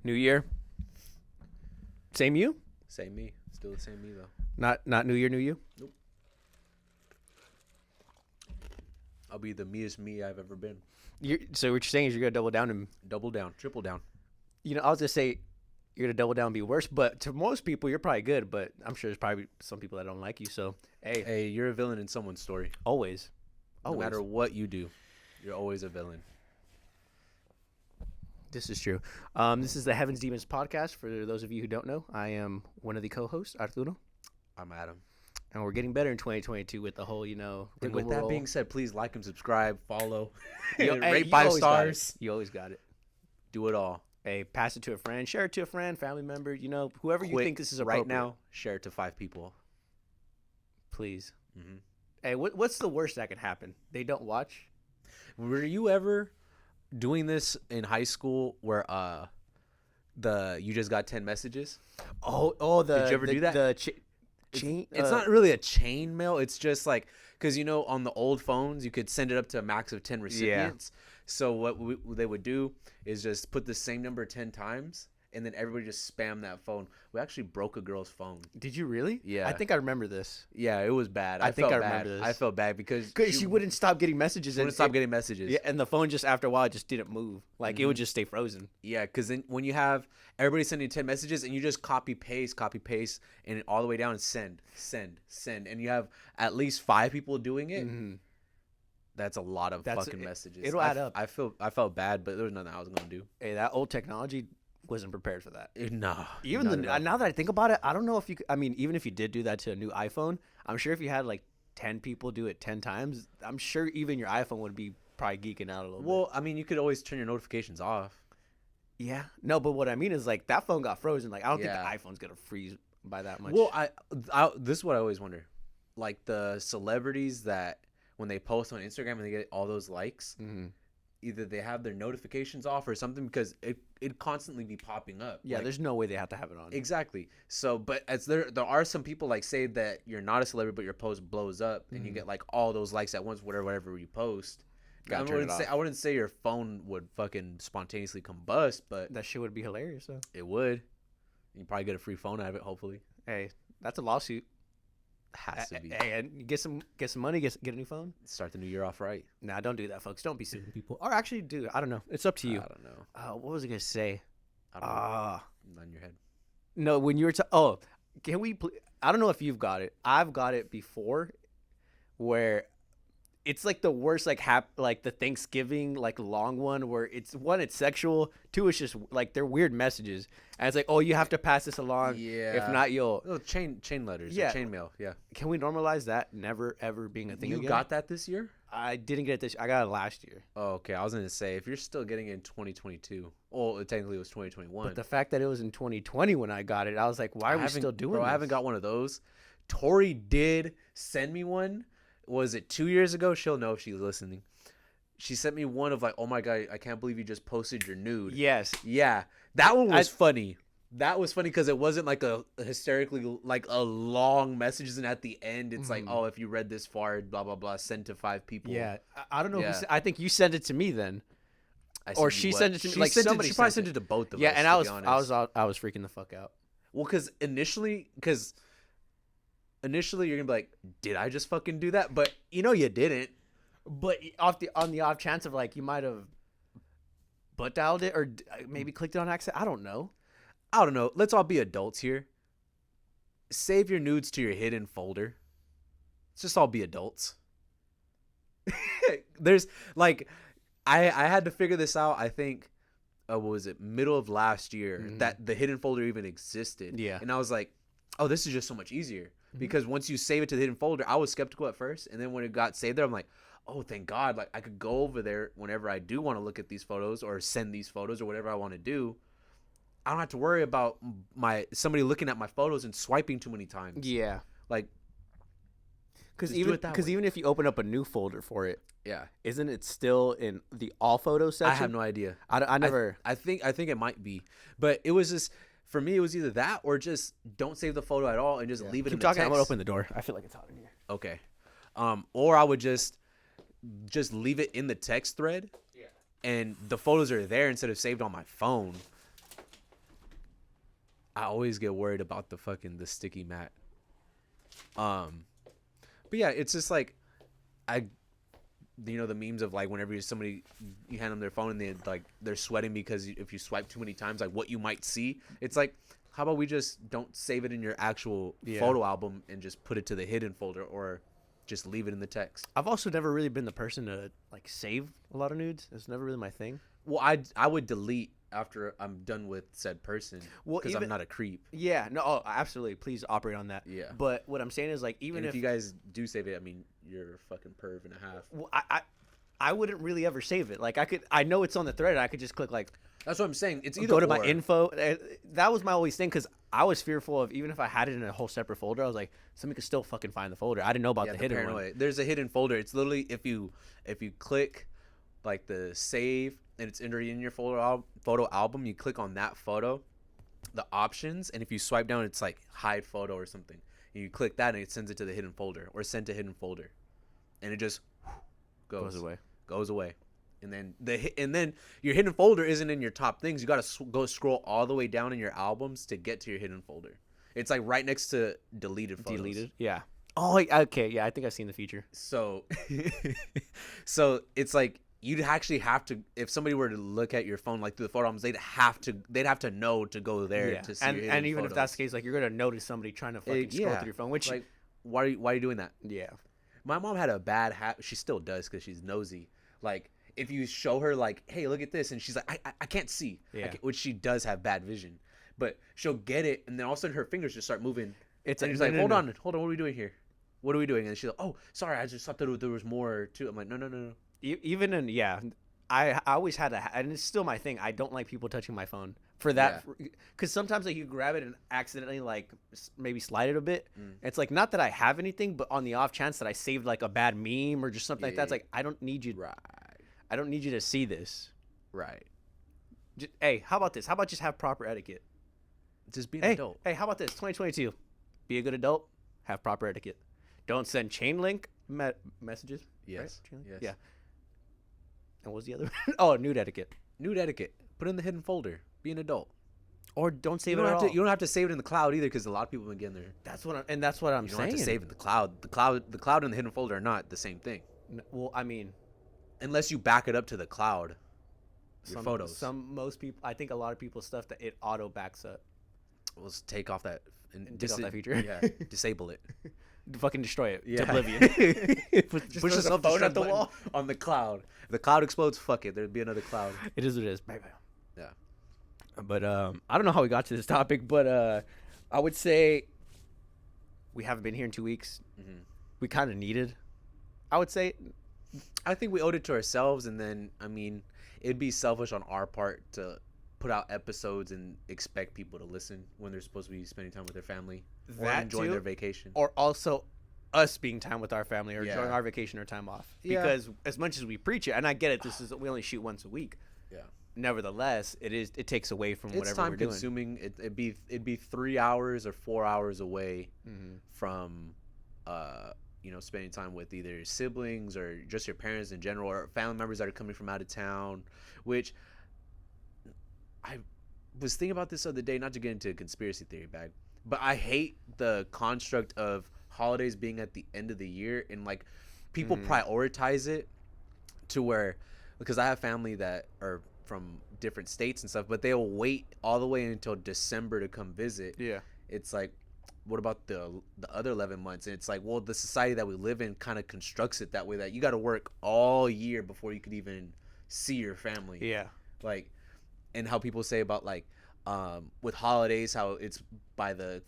New year. Same you? Same me. Still the same me though. Not New Year, new you? Nope. I'll be the meest me I've ever been. So what you're saying is you're gonna double down and Double down, triple down. I was gonna say you're gonna double down and be worse, but to most people you're probably good, but I'm sure there's probably some people that don't like you. So Hey, you're a villain in someone's story. always. No matter what you do, you're always a villain. This is true. This is the Heavens Demons podcast. For those of you who don't know, I am one of the co-hosts, Arturo, I'm Adam. and we're getting better in 2022 with the whole, And with that being said, please like and subscribe, follow, Hey, rate you 5 always got it. stars. You always got it. Do it all. Hey, pass it to a friend, share it to a friend, family member, whoever you Quick, think this is right appropriate. now, share it to 5 people. Please. Mm-hmm. Hey, what's the worst that can happen? They don't watch? Were you ever doing this in high school where you just got 10 messages? Did you ever do that? Chain. It's not really a chain mail. It's just like, because on the old phones you could send it up to a max of 10 recipients. So what they would do is just put the same number 10 times, and then everybody just spam that phone. We actually broke a girl's phone. Did you really? Yeah. I think I remember this. Yeah, it was bad. I think felt I remember bad. this. I felt bad because She wouldn't stop getting messages. wouldn't stop getting messages. Yeah, and the phone just after a while just didn't move. Like it would just stay frozen. Yeah, because then when you have everybody sending 10 messages and you just copy paste, and all the way down and send, and you have at least 5 people doing it, that's a lot of fucking messages. It'll add up. I felt bad, but there was nothing I was gonna do. Hey, that old technology wasn't prepared for that. Nah. Even now that I think about it, I don't know if you. I mean, even if you did do that to a new iPhone, I'm sure if you had like 10 people do it 10 times, I'm sure even your iPhone would be probably geeking out a little bit. Well, I mean, you could always turn your notifications off. Yeah. No, but what I mean is like that phone got frozen. Like I don't Yeah. think the iPhone's gonna freeze by that much. Well, this is what I always wonder, like the celebrities that when they post on Instagram and they get all those likes. Either they have their notifications off or something, because it constantly be popping up. Yeah, like, there's no way they have to have it on. Exactly. So, but as there are some people like say that you're not a celebrity, but your post blows up and you get like all those likes at once, whatever you post. I wouldn't say your phone would fucking spontaneously combust, but That shit would be hilarious, though. it would. You probably get a free phone out of it, hopefully. Hey, that's a lawsuit. Has to be. Hey, and get some money, get a new phone. Start the new year off right. Nah, don't do that, folks. Don't be suing people. Or actually, do. I don't know. It's up to you. I don't know. What was I gonna say? I don't know. Not in your head. No, when you were can we? I don't know if you've got it. I've got it before, where it's like the worst, like like the Thanksgiving like long one where it's sexual, 2 it's just like they're weird messages, and it's like, oh, you have to pass this along. Yeah. If not, you'll. Oh, chain letters. Yeah. Or chain mail. Yeah. Can we normalize that never ever being a thing You again? got that this year? I didn't get it this. I got it last year. Oh, okay. I was gonna say, if you're still getting it in 2022, well, technically it was 2021. But the fact that it was in 2020 when I got it, I was like, why are we still doing this? I haven't got one of those. Tori did send me one. Was it 2 years ago? She'll know if she's listening. She sent me one of like, oh my God, I can't believe you just posted your nude. Yes. Yeah. That one was funny. That was funny because it wasn't like a hysterically, like a long message. And at the end, it's like, oh, if you read this far, blah, blah, blah, send to 5 people. Yeah. I don't know. Yeah. I think you sent it to me then. Or she sent it to me. Like she somebody probably sent it to both of us. Yeah, and to I was freaking the fuck out. Well, because initially you're gonna be like, did I just fucking do that? But you didn't. But on the off chance of like you might have butt dialed it or maybe clicked it on accident. I don't know. Let's all be adults here. Save your nudes to your hidden folder. Let's just all be adults. There's like, I had to figure this out. I think, what was it, middle of last year, that the hidden folder even existed. Yeah. And I was like, oh, this is just so much easier. Because once you save it to the hidden folder, I was skeptical at first. And then when it got saved there, I'm like, oh, thank God. Like I could go over there whenever I do want to look at these photos or send these photos or whatever I want to do. I don't have to worry about somebody looking at my photos and swiping too many times. Yeah. Like, because way. even if you open up a new folder for it, yeah, isn't it still in the all photos section? I have no idea. I never. I think it might be, but it was just, for me, it was either that or just don't save the photo at all and just leave it in the text. I'm gonna open the door. I feel like it's hot in here. Okay. Or I would just leave it in the text thread. Yeah. And the photos are there instead of saved on my phone. I always get worried about the sticky mat. But yeah, it's just like I the memes of like whenever you hand them their phone and they're sweating because if you swipe too many times, like what you might see. It's like, how about we just don't save it in your actual photo album and just put it to the hidden folder, or just leave it in the text. I've also never really been the person to like save a lot of nudes. It's never really my thing. Well, I would delete after I'm done with said person, because I'm not a creep. Yeah, no, oh, absolutely. Please operate on that. Yeah. But what I'm saying is, like, even if you guys do save it, I mean, you're a fucking perv and a half. Well, I wouldn't really ever save it. Like, I know it's on the thread. I could just click like. That's what I'm saying. It's either go to my info. That was my always thing, because I was fearful of, even if I had it in a whole separate folder, I was like, somebody could still fucking find the folder. I didn't know about the hidden paranoia. one. There's a hidden folder. It's literally if you click like the save and it's in your photo album, you click on that photo, the options, and if you swipe down, it's like hide photo or something. And you click that and it sends it to the hidden folder, or send to hidden folder, and it just goes away. And then your hidden folder isn't in your top things. You got to go scroll all the way down in your albums to get to your hidden folder. It's like right next to deleted photos. Deleted? Yeah. Oh, okay. Yeah, I think I've seen the feature. So it's like you'd actually have to, if somebody were to look at your phone like through the photo albums, they'd have to know to go there to see your hidden and even photos. if that's the case, like, you're gonna notice somebody trying to fucking scroll through your phone. Which, like, why are you doing that? Yeah. My mom had a bad habit. She still does because she's nosy. Like, if you show her like, hey, look at this, and she's like, I can't see, which she does have bad vision, but she'll get it, and then all of a sudden her fingers just start moving. And she's like, hold on, what are we doing here? What are we doing? And she's like, oh, sorry, I just thought that there was more to it. I'm like, no. Even I always had and it's still my thing. I don't like people touching my phone for that, because sometimes like you grab it and accidentally like maybe slide it a bit. It's like, not that I have anything, but on the off chance that I saved like a bad meme or just something like that, it's like, I don't need you. Right. I don't need you to see this. Right. Hey, how about this? How about just have proper etiquette? Just be an adult. Hey, how about this? 2022. Be a good adult. Have proper etiquette. Don't send chain link messages. Yes. Right? Yes. Yeah. And what's the other one? Oh, nude etiquette. Nude etiquette. Put it in the hidden folder. Be an adult. Or don't save it at all. You don't have to save it in the cloud either, because a lot of people have been getting there. That's what I'm saying. You don't have to save it in the cloud. The cloud and the hidden folder are not the same thing. Well, I mean, unless you back it up to the cloud, your photos. Most people, I think a lot of people's stuff that it auto backs up. We'll just take off that take off that feature. Yeah, disable it. Fucking destroy it. Yeah. To oblivion. Push yourself phone at the wall on the cloud. If the cloud explodes, fuck it. There'd be another cloud. It is what it is. Bye. Yeah. But I don't know how we got to this topic, but I would say we haven't been here in 2 weeks. Mm-hmm. We kind of needed. I would say. I think we owed it to ourselves, and then, I mean, it'd be selfish on our part to put out episodes and expect people to listen when they're supposed to be spending time with their family or enjoying their vacation. Or also us being time with our family or enjoying our vacation or time off. Because as much as we preach it, and I get it, we only shoot once a week. Yeah. Nevertheless, it takes away from whatever we're doing. It's time consuming. It'd be 3 hours or 4 hours away from spending time with either siblings or just your parents in general, or family members that are coming from out of town. Which I was thinking about this the other day, not to get into a conspiracy theory bag, but I hate the construct of holidays being at the end of the year, and like people prioritize it to where, because I have family that are from different states and stuff, but they'll wait all the way until December to come visit. Yeah. It's like, what about the other 11 months? And it's like, well, the society that we live in kind of constructs it that way, that you got to work all year before you could even see your family. Yeah. Like, and how people say about like with holidays, how it's by the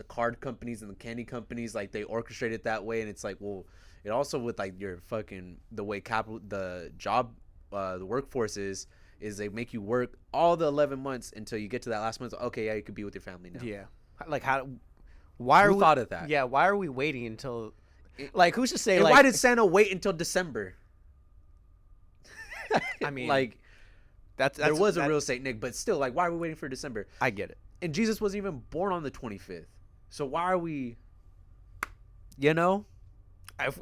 card companies and the candy companies, like they orchestrate it that way. And it's like, well, it also with like your the way the workforce is they make you work all the 11 months until you get to that last month. Okay, yeah, you could be with your family now. Yeah. Like who thought of that? Yeah, why are we waiting until, like, who's to say, and like, why did Santa wait until December? I mean, like, there was a real Saint Nick, but still, like, why are we waiting for December? I get it. And Jesus wasn't even born on the 25th. So why are we, you know?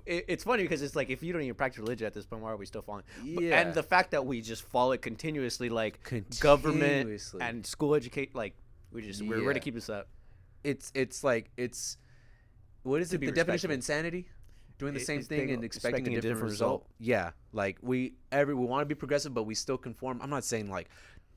It's funny because it's like, if you don't even practice religion at this point, why are we still following? Yeah. And the fact that we just follow it continuously, like government and school educate, like We're Yeah. to keep this up. It's like what is To it? be The definition of respectful. insanity? Doing the same thing and expecting expecting a different result. Yeah, like we want to be progressive, but we still conform. I'm not saying like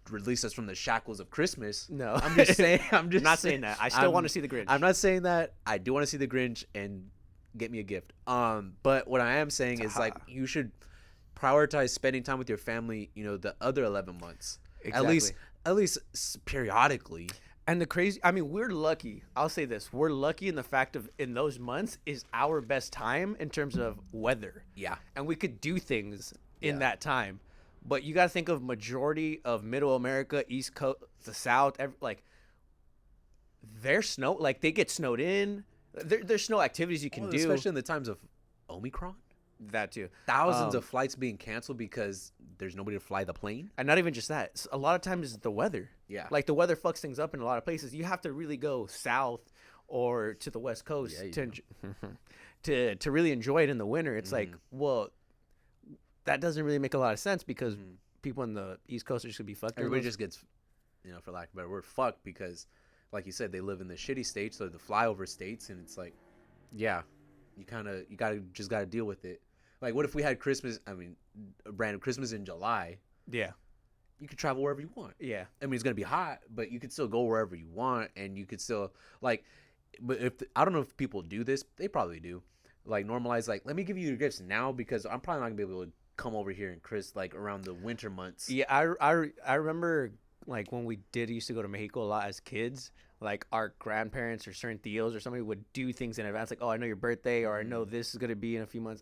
release us from the shackles of Christmas. No, I'm just saying. I'm not saying that. I still want to see the Grinch. I'm not saying that. I do want to see the Grinch and get me a gift. But what I am saying is like you should prioritize spending time with your family. You know, the other 11 months, Exactly. at least periodically. And the crazy, I mean, we're lucky. I'll say this: we're lucky in the fact of in those months is our best time in terms of weather. Yeah. And we could do things in Yeah. that time. But you got to think of majority of Middle America, East Coast, the South, like their snow, like they get snowed in. There's snow activities you can Well, do. especially in the times of Omicron. That too. Thousands of flights being canceled because there's nobody to fly the plane. And not even just that. A lot of times it's the weather. Yeah. Like the weather fucks things up in a lot of places. You have to really go south or to the West Coast Yeah, you to really enjoy it in the winter. It's like, well, that doesn't really make a lot of sense because people in the East Coast are just gonna be fucked. Everybody just gets, for lack of a better word, fucked because, like you said, they live in the shitty states or the flyover states, and it's like, yeah, you gotta deal with it. Like, what if we had Christmas? I mean, a random Christmas in July. Yeah. You could travel wherever you want. Yeah. I mean, it's gonna be hot, but you could still go wherever you want, and you could still like. But I don't know if people do this, they probably do. Like normalize, like let me give you your gifts now because I'm probably not gonna be able to come over here and like around the winter months. Yeah, I remember like when we used to go to Mexico a lot as kids. Like our grandparents or certain tios or somebody would do things in advance. Like, oh, I know your birthday, or I know this is gonna be in a few months.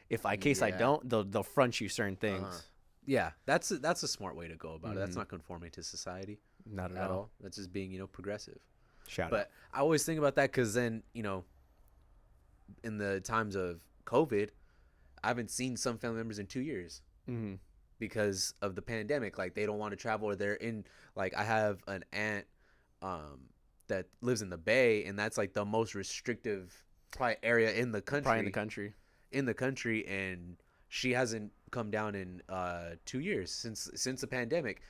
In case I don't, they'll front you certain things. Yeah, that's a smart way to go about it. That's not conforming to society. Not at all. That's just being progressive. Shout But I always think about that because then in the times of COVID, I haven't seen some family members in 2 years because of the pandemic. Like they don't want to travel, or they're in. Like I have an aunt that lives in the Bay, and that's like the most restrictive probably area in the country. And she hasn't come down in 2 years since the pandemic,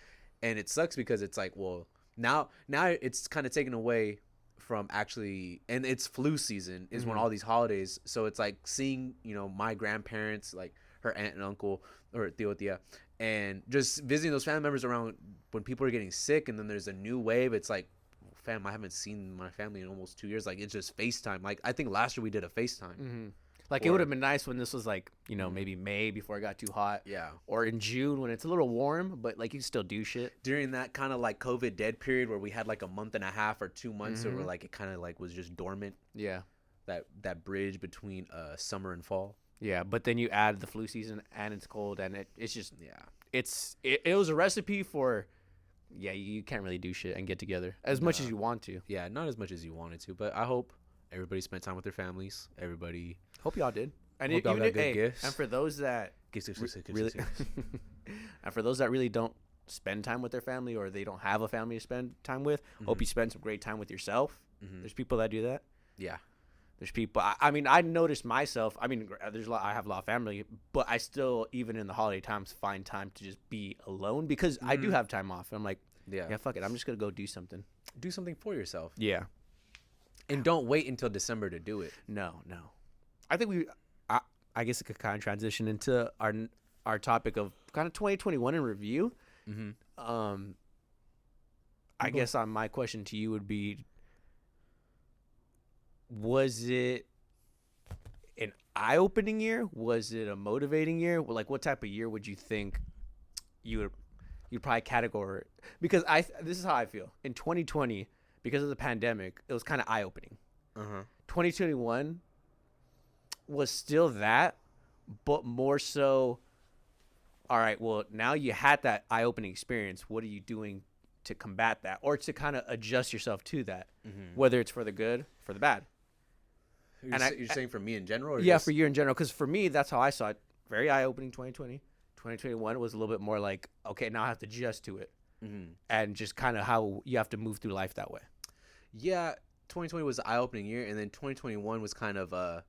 and it sucks because it's like, well, now it's kind of taken away from actually, and it's flu season is when all these holidays, so it's like seeing my grandparents, like her aunt and uncle or Tia, and just visiting those family members around when people are getting sick, and then there's a new wave. It's like, fam, I haven't seen my family in almost 2 years. Like it's just FaceTime. Like I think last year we did a FaceTime. Like it would have been nice when this was like maybe May before it got too hot. Yeah. Or in June when it's a little warm, but like you can still do shit. During that kind of like COVID dead period where we had like a month and a half or 2 months where like it kind of like was just dormant. Yeah. That bridge between summer and fall. Yeah, but then you add the flu season and it's cold and it's just it was a recipe for you can't really do shit and get together as much as you want to. Yeah, not as much as you wanted to, but I hope everybody spent time with their families. Everybody. Hope y'all did. And Hope y'all got good gifts. And for those that Gifts. really, and for those that really don't spend time with their family or they don't have a family to spend time with, hope you spend some great time with yourself. There's people that do that. Yeah. There's people. I mean, I noticed myself. I mean, there's a lot. I have a lot of family, but I still, even in the holiday times, find time to just be alone because I do have time off. I'm like, yeah, fuck it. I'm just gonna go do something. Do something for yourself. Yeah. And don't wait until December to do it. No. I think I guess it could kind of transition into our topic of kind of 2021 in review. I guess my question to you would be, was it an eye-opening year? Was it a motivating year? Well, like what type of year would you think you'd probably categorize it? Because this is how I feel. In 2020, because of the pandemic, it was kind of eye-opening. 2021 was still that, but more so, all right, well, now you had that eye-opening experience. What are you doing to combat that or to kind of adjust yourself to that, whether it's for the good, for the bad? You're saying for me in general? Or yeah, for you in general, because for me, that's how I saw it. Very eye-opening 2020. 2021 was a little bit more like, okay, now I have to adjust to it. And just kind of how you have to move through life that way. Yeah, 2020 was an eye-opening year, and then 2021 was kind of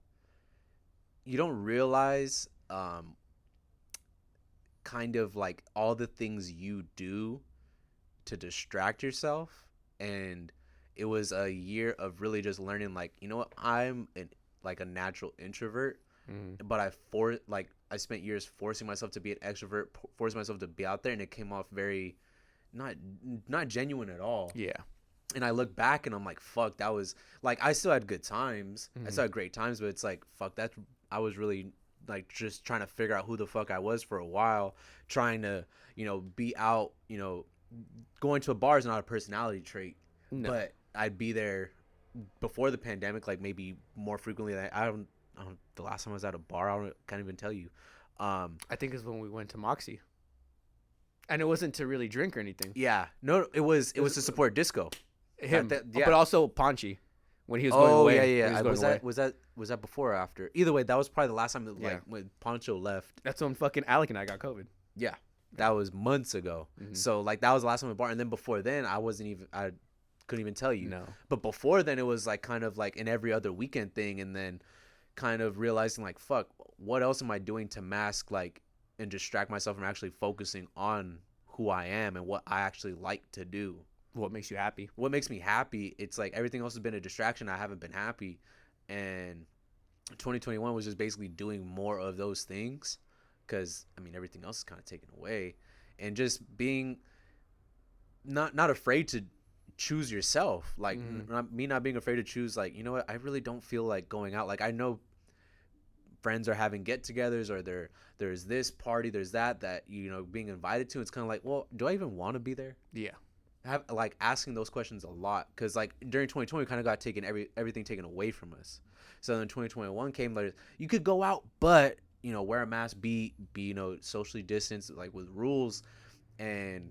you don't realize kind of like all the things you do to distract yourself and it was a year of really just learning, like, you know what, like a natural introvert, but I spent years forcing myself to be an extrovert, forcing myself to be out there, and it came off very not not genuine at all. Yeah. And I look back and I'm like, fuck, that was like, I still had good times. I still had great times, but it's like, fuck, I was really like just trying to figure out who the fuck I was for a while, trying to, be out, going to a bar is not a personality trait, but I'd be there before the pandemic, like maybe more frequently than I don't, the last time I was at a bar, can't even tell you. I think it's when we went to Moxie. And it wasn't to really drink or anything. Yeah. No, it was to support disco. Him, yeah. but also Ponchi when he was going away. Yeah. Was that before or after? Either way, that was probably the last time that, when Poncho left. That's when fucking Alec and I got COVID. Yeah, that was months ago. So like that was the last time at bar, and then before then I couldn't even tell you. No. But before then it was like kind of like an every other weekend thing, and then kind of realizing like, fuck, what else am I doing to mask like and distract myself from actually focusing on who I am and what I actually like to do. What makes you happy? What makes me happy? It's like everything else has been a distraction. I haven't been happy. And 2021 was just basically doing more of those things because, I mean, everything else is kind of taken away. And just being not afraid to choose yourself. Like, not being afraid to choose, like, you know what? I really don't feel like going out. Like, I know friends are having get-togethers or there's this party, there's that being invited to. It's kind of like, well, do I even want to be there? Yeah. Have like asking those questions a lot because like during 2020 we kind of got everything taken away from us. So then 2021 came, like you could go out but wear a mask, be socially distanced, like with rules. And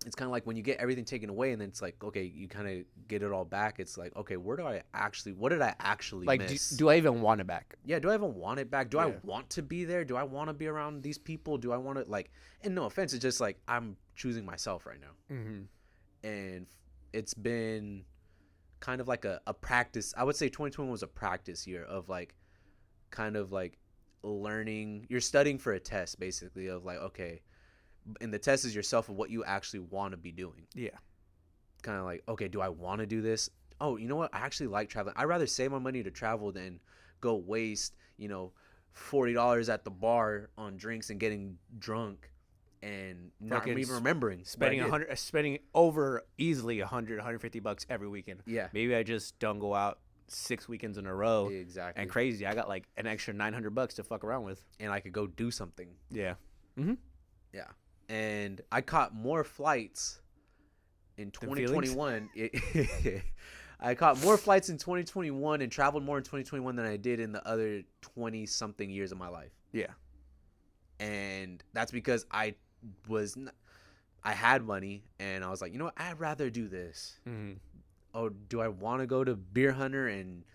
it's kind of like when you get everything taken away and then it's like, okay, you kind of get it all back. It's like, okay, what did I actually like miss? do I even want it back? Yeah, do I even want it back? Do I want to be there? Do I want to be around these people? Do I want to, like, and no offense, it's just like I'm choosing myself right now. And it's been kind of like a practice. I would say 2021 was a practice year of like kind of like learning. You're studying for a test basically of like, okay, and the test is yourself of what you actually want to be doing. Yeah. Kind of like, okay, do I want to do this? Oh, you know what? I actually like traveling. I'd rather save my money to travel than go waste, $40 at the bar on drinks and getting drunk and not even remembering. Spending over easily $150 every weekend. Yeah. Maybe I just don't go out 6 weekends in a row. Exactly. And crazy. I got like an extra $900 to fuck around with. And I could go do something. Yeah. Yeah. And I caught more flights in 2021. I caught more flights in 2021 and traveled more in 2021 than I did in the other 20 something years of my life. Yeah. And that's because I had money and I was like, you know what? I'd rather do this. Oh, do I want to go to Beer Hunter and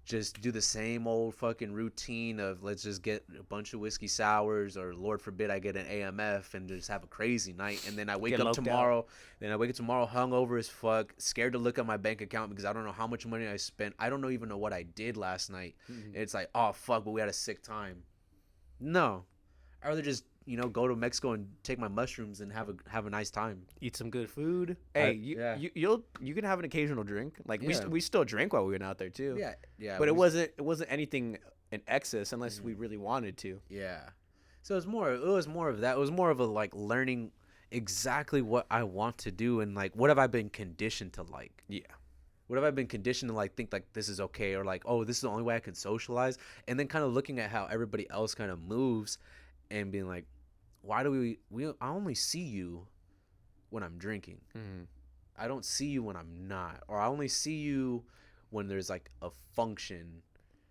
just do the same old fucking routine of let's just get a bunch of whiskey sours, or Lord forbid I get an AMF and just have a crazy night, and then I wake up tomorrow hungover as fuck, scared to look at my bank account because I don't know how much money I spent. I don't even know what I did last night. It's like, oh fuck, but we had a sick time. No, I'd rather just go to Mexico and take my mushrooms and have a nice time. Eat some good food. Hey, you can have an occasional drink. Like we still drank while we went out there too. Yeah. But it wasn't anything in excess unless we really wanted to. Yeah. So it was more of that. It was more of a like learning exactly what I want to do and like what have I been conditioned to like. Yeah. What have I been conditioned to like think like this is okay, or like, oh, this is the only way I can socialize, and then kind of looking at how everybody else kind of moves and being like, why do I only see you when I'm drinking. I don't see you when I'm not, or I only see you when there's like a function,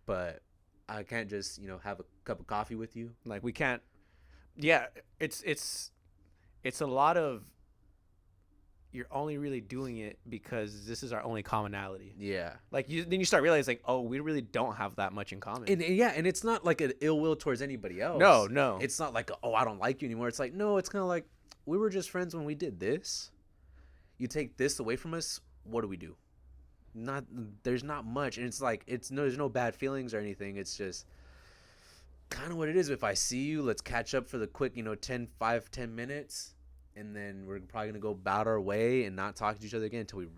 but I can't just, have a cup of coffee with you. Like we can't. Yeah, it's a lot of, you're only really doing it because this is our only commonality. Yeah. Like then you start realizing, like, oh, we really don't have that much in common. And it's not like an ill will towards anybody else. No. It's not like, oh, I don't like you anymore. It's like, no, it's kind of like we were just friends when we did this. You take this away from us, what do we do? There's not much. And it's like, there's no bad feelings or anything. It's just kind of what it is. If I see you, let's catch up for the quick, 10 minutes. and then we're probably gonna go about our way and not talk to each other again until we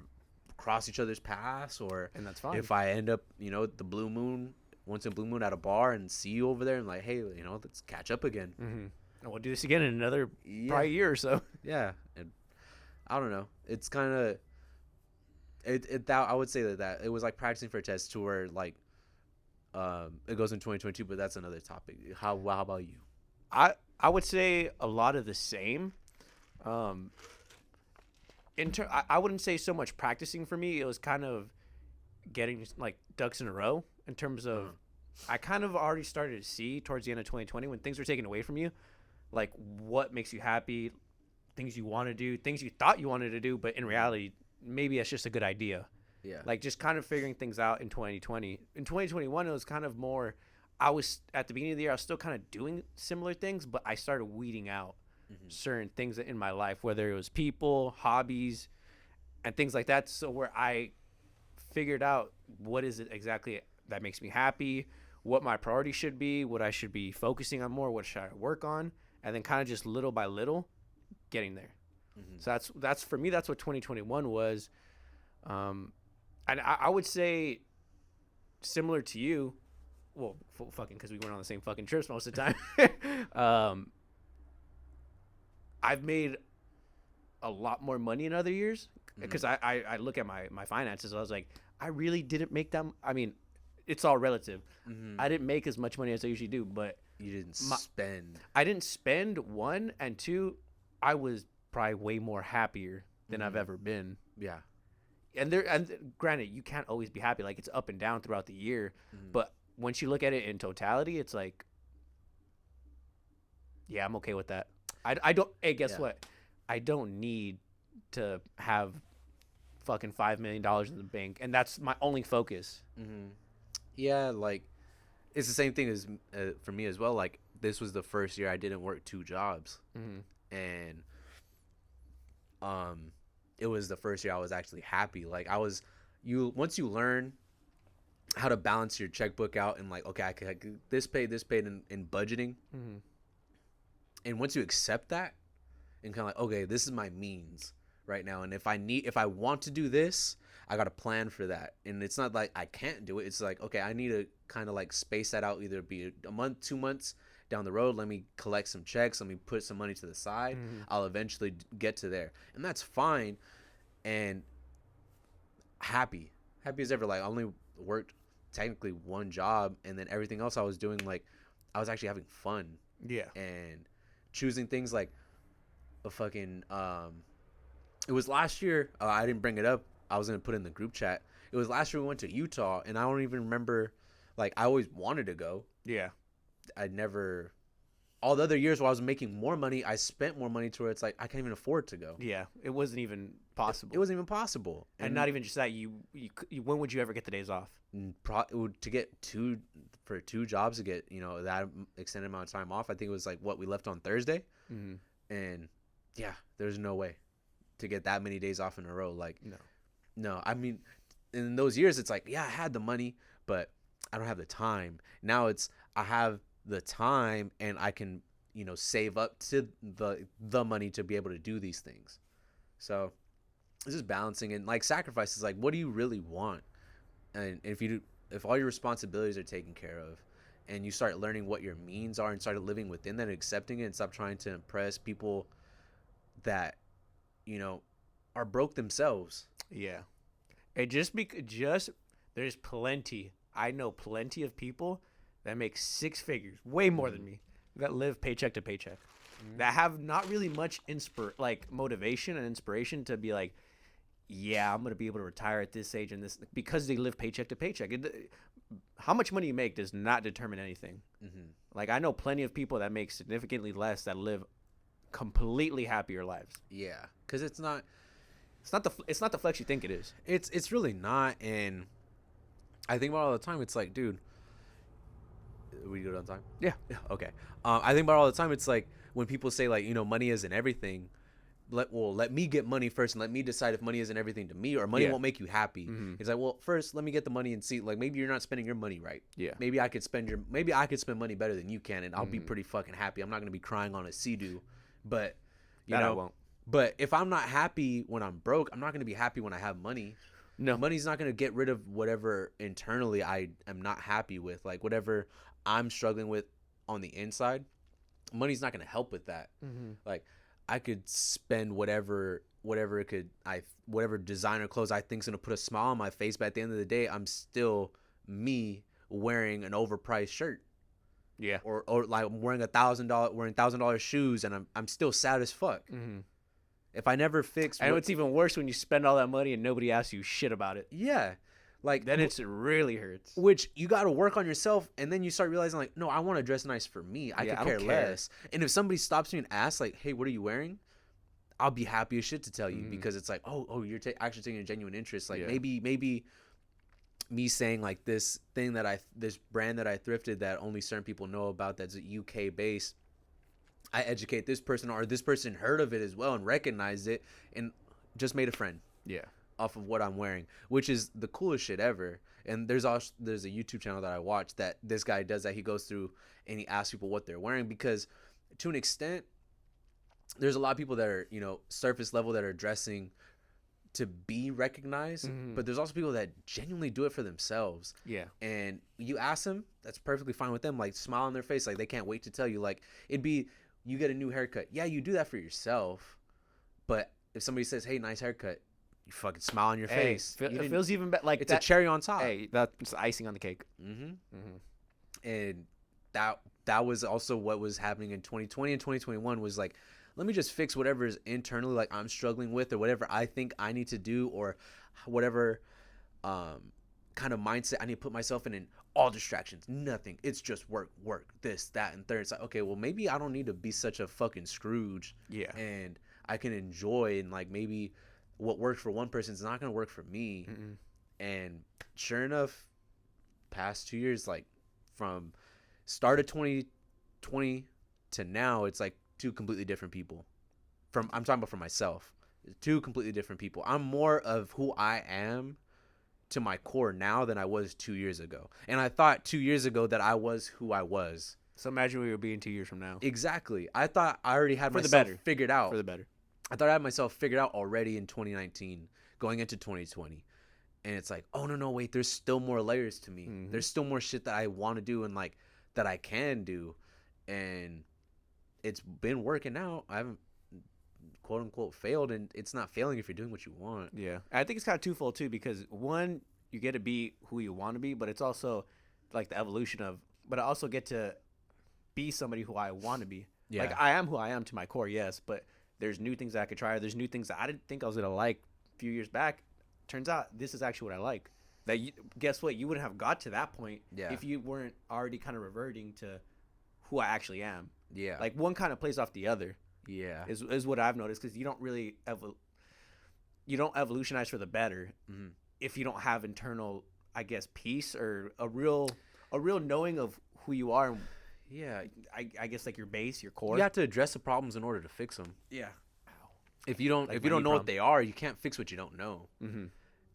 cross each other's paths. Or And that's fine. if I end up, the blue moon, once in blue moon at a bar and see you over there and like, hey, let's catch up again. And we'll do this again in another Yeah. probably year or so. Yeah, and I don't know. It's kind of that I would say that it was like practicing for a test to where like it goes in 2022, but that's another topic. How about you? I would say a lot of the same. I wouldn't say so much practicing for me. It was kind of getting like ducks in a row in terms of I kind of already started to see towards the end of 2020 when things were taken away from you, like what makes you happy, things you want to do, things you thought you wanted to do, but in reality, maybe it's just a good idea. Yeah. Like just kind of figuring things out in 2020. In 2021, it was kind of more, I was at the beginning of the year, I was still kind of doing similar things, but I started weeding out certain things in my life, whether it was people, hobbies, and things like that. So where I figured out what is it exactly that makes me happy, what my priority should be, what I should be focusing on more, what should I work on, and then kind of just little by little getting there. So that's for me, that's what 2021 was. And I would say similar to you, well, fucking because we went on the same fucking trips most of the time. I've made a lot more money in other years because I look at my finances. I was like, I really didn't make that. I mean, it's all relative. I didn't make as much money as I usually do, but you didn't spend. I didn't spend, one, and two, I was probably way more happier than I've ever been. Yeah. And granted, you can't always be happy. Like it's up and down throughout the year, but once you look at it in totality, it's like, yeah, I'm okay with that. I don't. Hey, guess what? I don't need to have fucking $5 million in the bank, and that's my only focus. Yeah, like it's the same thing as for me as well. Like this was the first year I didn't work 2 jobs, and it was the first year I was actually happy. Like once you learn how to balance your checkbook out and like, okay, I could this paid in budgeting, and once you accept that and kind of like, okay, this is my means right now, and if I want to do this, I got to plan for that. And it's not like I can't do it. It's like, okay, I need to kind of like space that out, either be a month, 2 months down the road. Let me collect some checks. Let me put some money to the side. I'll eventually get to there. And that's fine. And happy as ever. Like I only worked technically 1 job, and then everything else I was doing, like I was actually having fun. Yeah. And choosing things like a fucking, it was last year. I didn't bring it up. I was going to put it in the group chat. It was last year we went to Utah, and I don't even remember, like, I always wanted to go. Yeah. All the other years while I was making more money, I spent more money to where it's like, I can't even afford to go. Yeah. It wasn't even possible. It wasn't even possible. And not even just that, you when would you ever get the days off? To get 2 jobs to get, that extended amount of time off, I think it was like what we left on Thursday. And yeah, there's no way to get that many days off in a row. Like, no, I mean, in those years, it's like, yeah, I had the money, but I don't have the time. Now I have the time, and I can, save up to the money to be able to do these things. So it's just balancing, and like sacrifices, like what do you really want? And if all your responsibilities are taken care of, and you start learning what your means are and start living within that and accepting it, and stop trying to impress people that, are broke themselves. Yeah. And just there's plenty. I know plenty of people that make 6 figures, way more than me, that live paycheck to paycheck, that have not really much motivation and inspiration to be like, yeah, I'm going to be able to retire at this age and this, because they live paycheck to paycheck. How much money you make does not determine anything. Like I know plenty of people that make significantly less that live completely happier lives. Yeah, because it's not the flex you think it is. It's really not. And I think about it all the time. It's like, dude, we good on time? Yeah. Okay. I think about it all the time. It's like when people say like, money isn't everything. Let me get money first, and let me decide if money isn't everything to me, or money won't make you happy. It's like, well, first let me get the money and see, like, maybe you're not spending your money right. Yeah. Maybe I could spend money better than you can, and I'll be pretty fucking happy. I'm not gonna be crying on a Sea-Doo, but I won't. But if I'm not happy when I'm broke, I'm not going to be happy when I have money. No. Money's not going to get rid of whatever internally I am not happy with. Like whatever I'm struggling with on the inside, money's not going to help with that. Mm-hmm. Like I could spend whatever whatever designer clothes I think's going to put a smile on my face, but at the end of the day, I'm still me wearing an overpriced shirt. Yeah. Or like I'm wearing $1,000 shoes, and I'm still sad as fuck. Mm-hmm. If I never fix, I know it's even worse when you spend all that money and nobody asks you shit about it. yeah, like Then it really hurts. which you got to work on yourself, and then you start realizing like, no, I want to dress nice for me. I could care less. And if somebody stops me and asks like, hey, what are you wearing? I'll be happy as shit to tell you, because it's like, oh, you're actually taking a genuine interest. Like maybe me saying like this brand that I thrifted that only certain people know about, that's UK based. I educate this person, or this person heard of it as well and recognized it and just made a friend. Yeah. Off of what I'm wearing, which is the coolest shit ever. And there's a YouTube channel that I watch that this guy does that. He goes through and he asks people what they're wearing, because to an extent, there's a lot of people that are, surface level, that are dressing to be recognized, but there's also people that genuinely do it for themselves. Yeah. And you ask them, that's perfectly fine with them. Like, smile on their face, like they can't wait to tell you. Like, it'd be, you get a new haircut. Yeah, you do that for yourself. But if somebody says, hey, nice haircut, you fucking smile on your face. It feels even better. Like it's a cherry on top. Hey, that's icing on the cake. And that was also what was happening in 2020 and 2021, was like, let me just fix whatever is internally like I'm struggling with, or whatever I think I need to do, or whatever kind of mindset I need to put myself in, and all distractions, nothing. It's just work, this, that, and third. It's like, okay, well, maybe I don't need to be such a fucking Scrooge. Yeah. And I can enjoy, and like maybe what works for one person is not going to work for me. And sure enough, past 2 years, like from start of 2020 to now, it's like two completely different people. I'm talking about for myself, two completely different people. I'm more of who I am to my core now than I was 2 years ago. And I thought 2 years ago that I was who I was. So imagine we were being 2 years from now. Exactly. I thought I already had For the myself better. figured out. For the better. I thought I had myself figured out already in 2019, going into 2020. And it's like, oh, no, wait, there's still more layers to me. There's still more shit that I want to do, and like that I can do. And it's been working out. I haven't, quote unquote, failed, and it's not failing if you're doing what you want. Yeah. I think it's kind of twofold too, because one, you get to be who you want to be, but it's also like the evolution of, but I also get to be somebody who I want to be. Yeah. Like, I am who I am to my core, yes, but there's new things that I could try. There's new things that I didn't think I was going to like a few years back. Turns out this is actually what I like. Guess what? You wouldn't have got to that point if you weren't already kind of reverting to who I actually am. Yeah. Like, one kind of plays off the other. Yeah. Is what I've noticed, because you don't really you don't evolutionize for the better if you don't have internal, I guess, peace, or a real knowing of who you are. And yeah. I guess like your base, your core. You have to address the problems in order to fix them. Yeah. If you don't, Like if you don't know what they are, you can't fix what you don't know.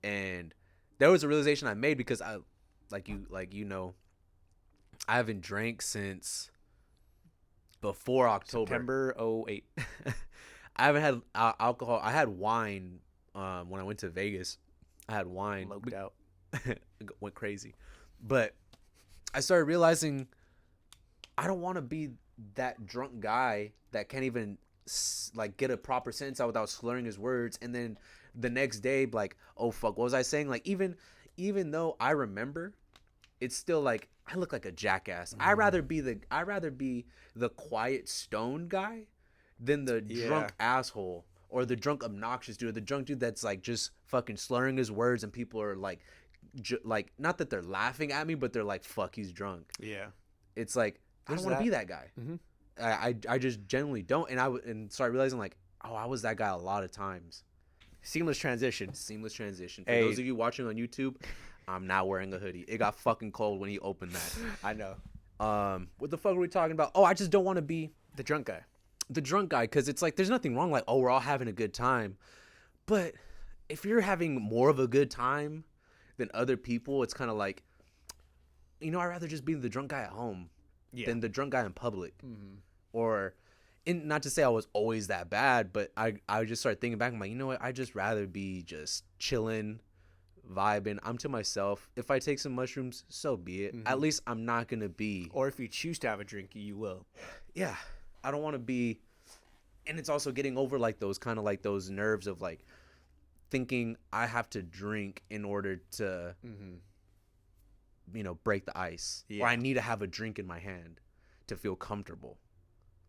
And there was a realization I made, because I, I haven't drank since before October. September 08. I haven't had alcohol. I had wine when I went to Vegas. I had wine. Loped out. Went crazy. But I started realizing I don't want to be that drunk guy that can't even like get a proper sentence out without slurring his words, and then the next day like, oh fuck, what was I saying? Like, even though I remember, it's still like I look like a jackass. I'd rather be the quiet stoned guy than the drunk asshole, or the drunk obnoxious dude, or the drunk dude that's like just fucking slurring his words, and people are like like, not that they're laughing at me, but they're like, fuck, he's drunk. Yeah. It's like, I don't want to be that guy. I just generally don't. And start realizing like, oh, I was that guy a lot of times. Seamless transition. For those of you watching on YouTube, I'm not wearing a hoodie. It got fucking cold when he opened that. I know. What the fuck are we talking about? Oh, I just don't want to be The drunk guy. Because it's like, there's nothing wrong. Like, oh, we're all having a good time. But if you're having more of a good time than other people, it's kind of like, I'd rather just be the drunk guy at home than the drunk guy in public. Or And not to say I was always that bad, but I just started thinking back. I'm like, you know what? I just rather be just chilling, vibing. I'm to myself. If I take some mushrooms, so be it. At least I'm not gonna be. Or if you choose to have a drink, you will. Yeah, I don't want to be. And it's also getting over like those kind of like those nerves of like thinking I have to drink in order to, break the ice, or I need to have a drink in my hand to feel comfortable.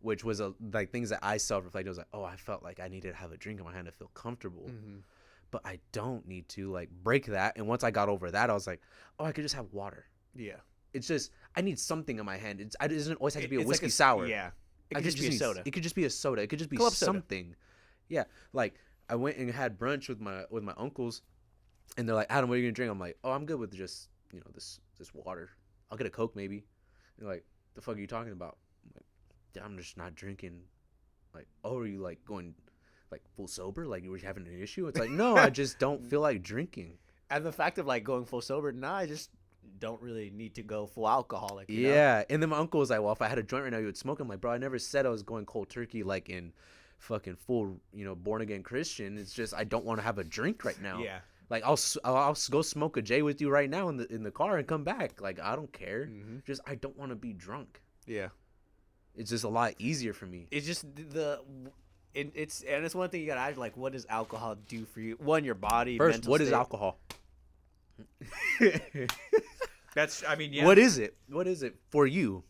Which was like things that I self-reflected. I was like, oh, I felt like I needed to have a drink in my hand to feel comfortable. But I don't need to like break that. And once I got over that, I was like, oh, I could just have water. Yeah. It doesn't say my hand. It doesn't always have to be a It's whiskey like sour. Yeah. It could just be a soda. It could just be a soda. It could just be Club soda. something. Yeah. Like I went and had brunch with my uncles, and they're like, Adam, what are you gonna drink? I'm like, oh, I'm good with just this water. I'll get a Coke maybe. And they're like, the fuck are you talking about? I'm just not drinking. Like, oh, are you like going like full sober? Like you were having an issue? It's like, no, I just don't feel like drinking. And the fact of like going full sober, I just don't really need to go full alcoholic. Yeah. And then my uncle was like, well, if I had a joint right now, you would smoke. I'm like, bro, I never said I was going cold turkey like in fucking full, born again Christian. It's just I don't want to have a drink right now. Yeah. Like I'll go smoke a J with you right now in the car and come back. Like I don't care. Just I don't want to be drunk. Yeah. It's just a lot easier for me. It's just it's one thing you gotta ask, like, what does alcohol do for you? One, your body. First, mental what is state. alcohol? Yeah. What is it? What is it for you?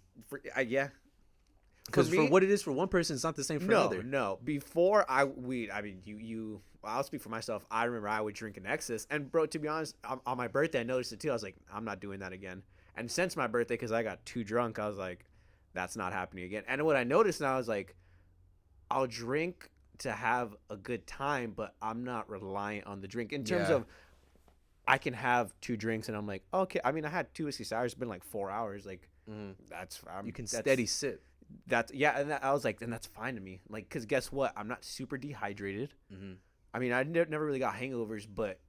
Yeah. Because for what it is for one person, it's not the same for another. No. Before I'll speak for myself. I remember I would drink in excess, and bro, to be honest, on my birthday, I noticed it too. I was like, I'm not doing that again. And since my birthday, because I got too drunk, I was like, that's not happening again. And what I noticed now is like, I'll drink to have a good time, but I'm not reliant on the drink in terms of I can have 2 drinks and I'm like, okay. I mean, I had 2 whiskey sours. It's been like 4 hours. Like You can steady sip. And I was like, then that's fine to me. Like, cause guess what? I'm not super dehydrated. I mean, I never really got hangovers, but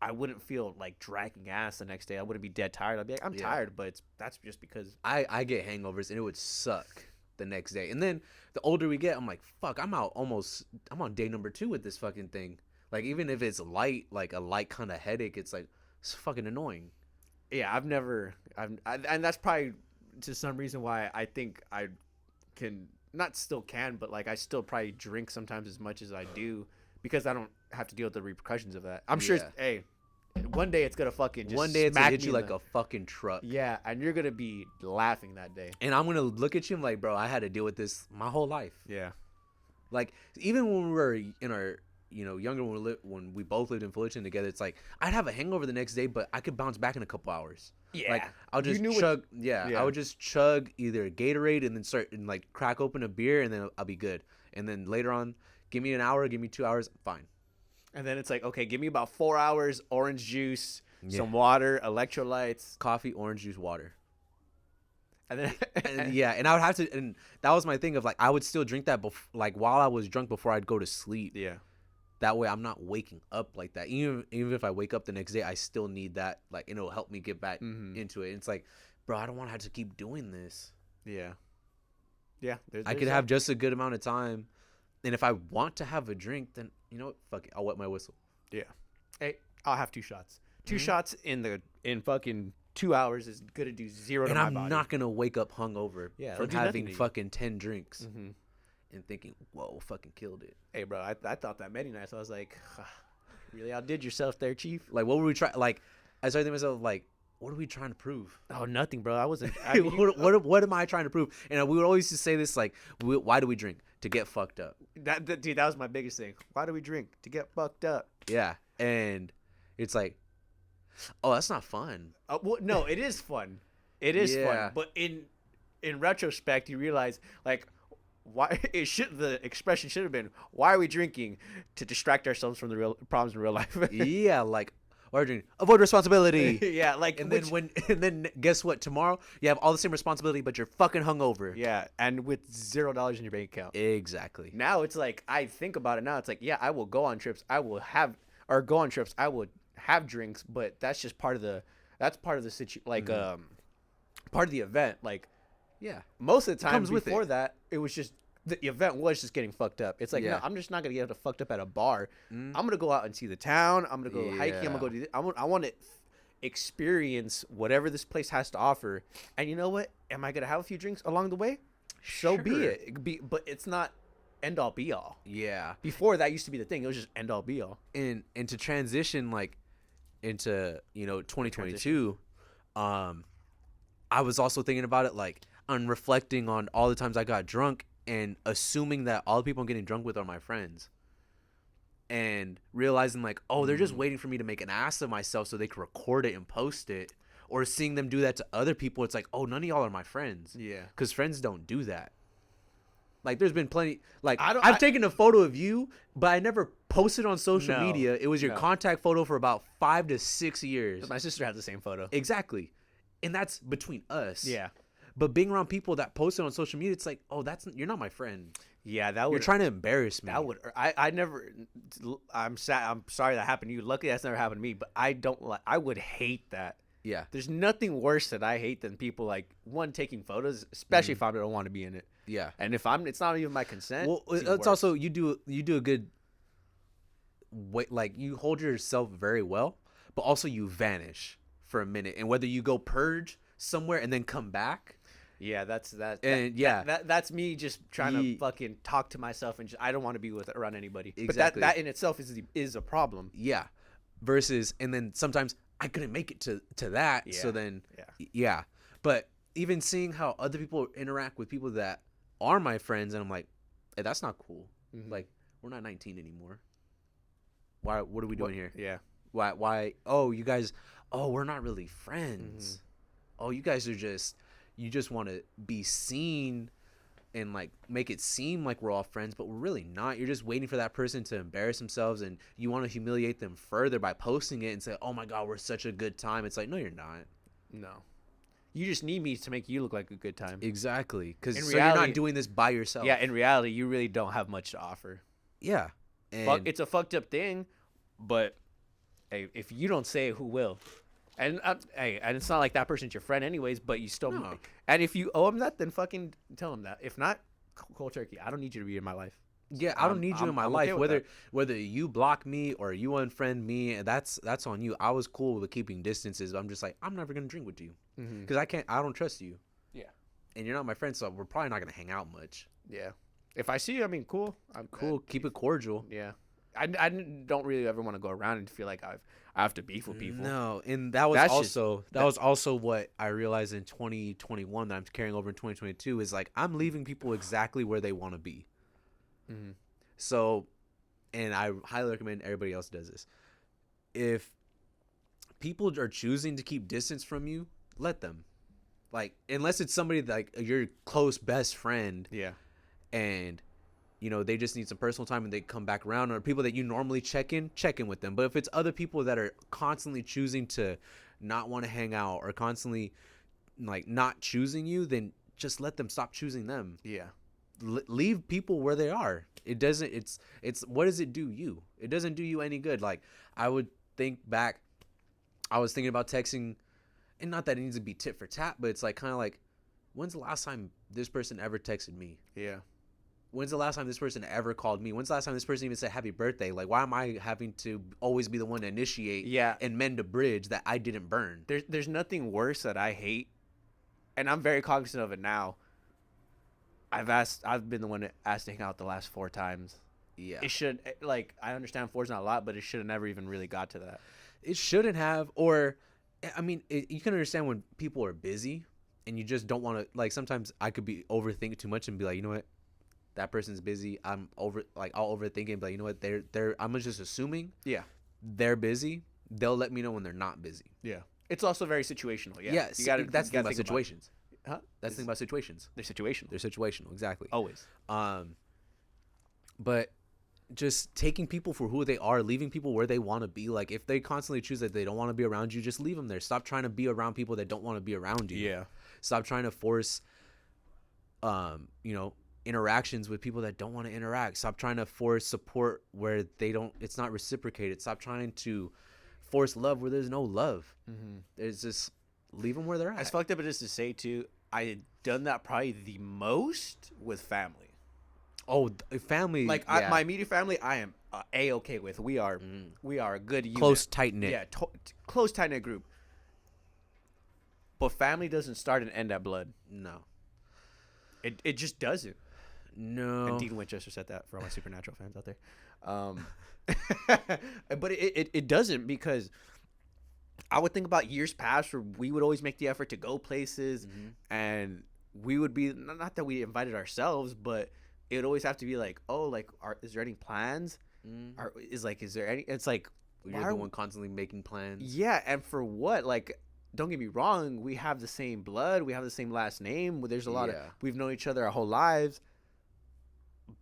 I wouldn't feel like dragging ass the next day. I wouldn't be dead tired. I'd be like, I'm tired, but that's just because I get hangovers and it would suck the next day. And then the older we get, I'm like, fuck, I'm on day number 2 with this fucking thing. Like even if it's light, like a light kind of headache, it's like it's fucking annoying. Yeah, and that's probably to some reason why I think I can but like I still probably drink sometimes as much as I do because I don't have to deal with the repercussions of that. I'm sure. Hey, one day it's gonna fucking just one day it's gonna hit you like a fucking truck. Yeah, and you're gonna be laughing that day. And I'm gonna look at you and like, bro, I had to deal with this my whole life. Yeah. Like even when we were in our younger when we both lived in Fullerton together, it's like I'd have a hangover the next day, but I could bounce back in a couple hours. Yeah. Like I'll just chug. I would just chug either Gatorade and then start and like crack open a beer and then I'll be good. And then later on, give me an hour, give me 2 hours, fine. And then it's like, okay, give me about 4 hours, orange juice, some water, electrolytes, coffee, orange juice, water. And then and I would have to, and that was my thing of like I would still drink that like while I was drunk before I'd go to sleep. Yeah. That way I'm not waking up like that. Even if I wake up the next day, I still need that. Like, and it'll help me get back into it. And it's like, bro, I don't want to have to keep doing this. Yeah. Yeah. I could have just a good amount of time. And if I want to have a drink, then, you know what? Fuck it. I'll wet my whistle. Yeah. Hey, I'll have 2 shots. 2 shots in fucking 2 hours is going to do 0 to my body. And I'm not going to wake up hungover from having fucking 10 drinks. And thinking, whoa, fucking killed it. Hey, bro, I thought that many nights. I was like, really outdid yourself there, Chief. Like, what were we trying? Like, I started thinking to myself, like, what are we trying to prove? Oh, nothing, bro. I wasn't. What am I trying to prove? And we would always just say this, like, why do we drink? To get fucked up. Dude, that was my biggest thing. Why do we drink? To get fucked up. Yeah. And it's like, oh, that's not fun. Well, no, it is fun. It is fun. But in retrospect, you realize, like, why the expression should have been, why are we drinking? To distract ourselves from the real problems in real life. Yeah, like, why are we drinking? Avoid responsibility. Yeah, like, and then guess what? Tomorrow you have all the same responsibility, but you're fucking hungover. Yeah, and with $0 in your bank account. Exactly. Now it's like, I think about it now. It's like, yeah, I will go on trips. I will have drinks, but that's just part of the situation. Like, part of the event. Like, yeah, most of the time before that, it was just the event was just getting fucked up. It's like, no, Yeah. I'm just not gonna get fucked up at a bar. Mm, I'm gonna go out and see the town. I'm gonna go hiking. I'm yeah. gonna go do. I want to experience whatever this place has to offer. And you know what? Am I gonna have a few drinks along the way? So be Sure. it. But it's not end all be all. Yeah. Before that used to be the thing. It was just end all be all. And to transition like into 2022, I was also thinking about it like on reflecting on all the times I got drunk and assuming that all the people I'm getting drunk with are my friends. And realizing like, oh, they're just waiting for me to make an ass of myself so they can record it and post it. Or seeing them do that to other people, it's like, oh, none of y'all are my friends. Yeah. Because friends don't do that. Like, there's been plenty. Like, I don't- I've I- taken a photo of you, but I never posted on social No, media. It was your no. contact photo for about 5 to 6 years. My sister had the same photo. Exactly. And that's between us. Yeah. But being around people that posted on social media, it's like, oh, you're not my friend. Yeah, that You're would. trying to embarrass me. That would. I never. I'm sad. I'm sorry that happened to you. Luckily, that's never happened to me. But I don't like. I would hate that. Yeah. There's nothing worse that I hate than people like one taking photos, especially if I don't want to be in it. Yeah. And if it's not even my consent. Well, it's even it's worse. also you do a good way, like you hold yourself very well, but also you vanish for a minute, and whether you go purge somewhere and then come back. Yeah, that's that. And that, yeah. that's me just trying to Ye- fucking talk to myself, and I don't want to be around anybody. Exactly. But that in itself is a problem. Yeah. Versus, and then sometimes I couldn't make it to that. Yeah. So then, Yeah. yeah. But even seeing how other people interact with people that are my friends, and I'm like, hey, that's not cool. Mhm. Like, we're not 19 anymore. Why? What are we doing here? Yeah. Why? Oh, you guys. Oh, we're not really friends. Mm-hmm. Oh, you guys are you just want to be seen and like make it seem like we're all friends, but we're really not. You're just waiting for that person to embarrass themselves, and you want to humiliate them further by posting it and say, oh my God, we're such a good time. It's like, no, you're not. No. You just need me to make you look like a good time. Exactly. Because In you're reality- not doing this by yourself. Yeah, in reality, you really don't have much to offer. Yeah. It's a fucked up thing, but hey, if you don't say it, who will? And hey, and it's not like that person's your friend anyways, but you still. No. And if you owe him that, then fucking tell him that. If not, cold turkey. I don't need you to be in my life. Yeah, I don't need you in my I'm life. okay with Whether you block me or you unfriend me, that's on you. I was cool with keeping distances, but I'm just like, I'm never gonna drink with you because I don't trust you. Yeah. And you're not my friend, so we're probably not gonna hang out much. Yeah. If I see you, I mean, cool. I'm Cool, keep it cordial. Yeah. I don't really ever want to go around and feel like I have to beef with people. No, and that was That's also that was also what I realized in 2021 that I'm carrying over in 2022 is like I'm leaving people exactly where they want to be. Mhm. So, and I highly recommend everybody else does this. If people are choosing to keep distance from you, let them. Like, unless it's somebody like your close best friend, Yeah. and they just need some personal time and they come back around, or people that you normally check in with them. But if it's other people that are constantly choosing to not want to hang out or constantly like not choosing you, then just let them. Stop choosing them. Yeah. Leave people where they are. It doesn't, it's what does it do you? It doesn't do you any good. Like, I would think back, I was thinking about texting, and not that it needs to be tit for tat, but it's like kind of like, when's the last time this person ever texted me? Yeah. When's the last time this person ever called me? When's the last time this person even said happy birthday? Like, why am I having to always be the one to initiate Yeah. and mend a bridge that I didn't burn? There's nothing worse that I hate, and I'm very cognizant of it now. I've been the one that asked to hang out the last 4 times. Yeah. It should, like, I understand 4's not a lot, but it should have never even really got to that. It shouldn't have, or, I mean, you can understand when people are busy and you just don't want to, like, sometimes I could be overthinking too much and be like, you know what? That person's busy. I'll overthink it and be like, you know what? I'm just assuming Yeah. they're busy. They'll let me know when they're not busy. Yeah. It's also very situational. Yeah. Yes. You gotta, that's the thing about think situations. Huh? That's the thing about situations. They're situational. They're situational. Exactly. Always. But just taking people for who they are, leaving people where they want to be. Like, if they constantly choose that they don't want to be around you, just leave them there. Stop trying to be around people that don't want to be around you. Yeah. Stop trying to force, interactions with people that don't want to interact. Stop trying to force support where it's not reciprocated. Stop trying to force love where there's no love. Mm-hmm. There's just leave them where they're at. As fucked up it is to say, too, I had done that probably the most with family. Oh, family. Like Yeah. my immediate family, I am a-okay with. We are Mm. a good unit. Close, tight knit. Yeah, close tight knit group. But family doesn't start and end at blood. No. It just doesn't. And No. Dean Winchester said that for all my Supernatural fans out there. But it doesn't, because I would think about years past where we would always make the effort to go places, and we would be, not that we invited ourselves, but it would always have to be like, oh, like, is there any plans? Is there any? It's like, You're the one constantly making plans. yeah, and for what? Like, don't get me wrong, we have the same blood, we have the same last name. There's a lot of, we've known each other our whole lives,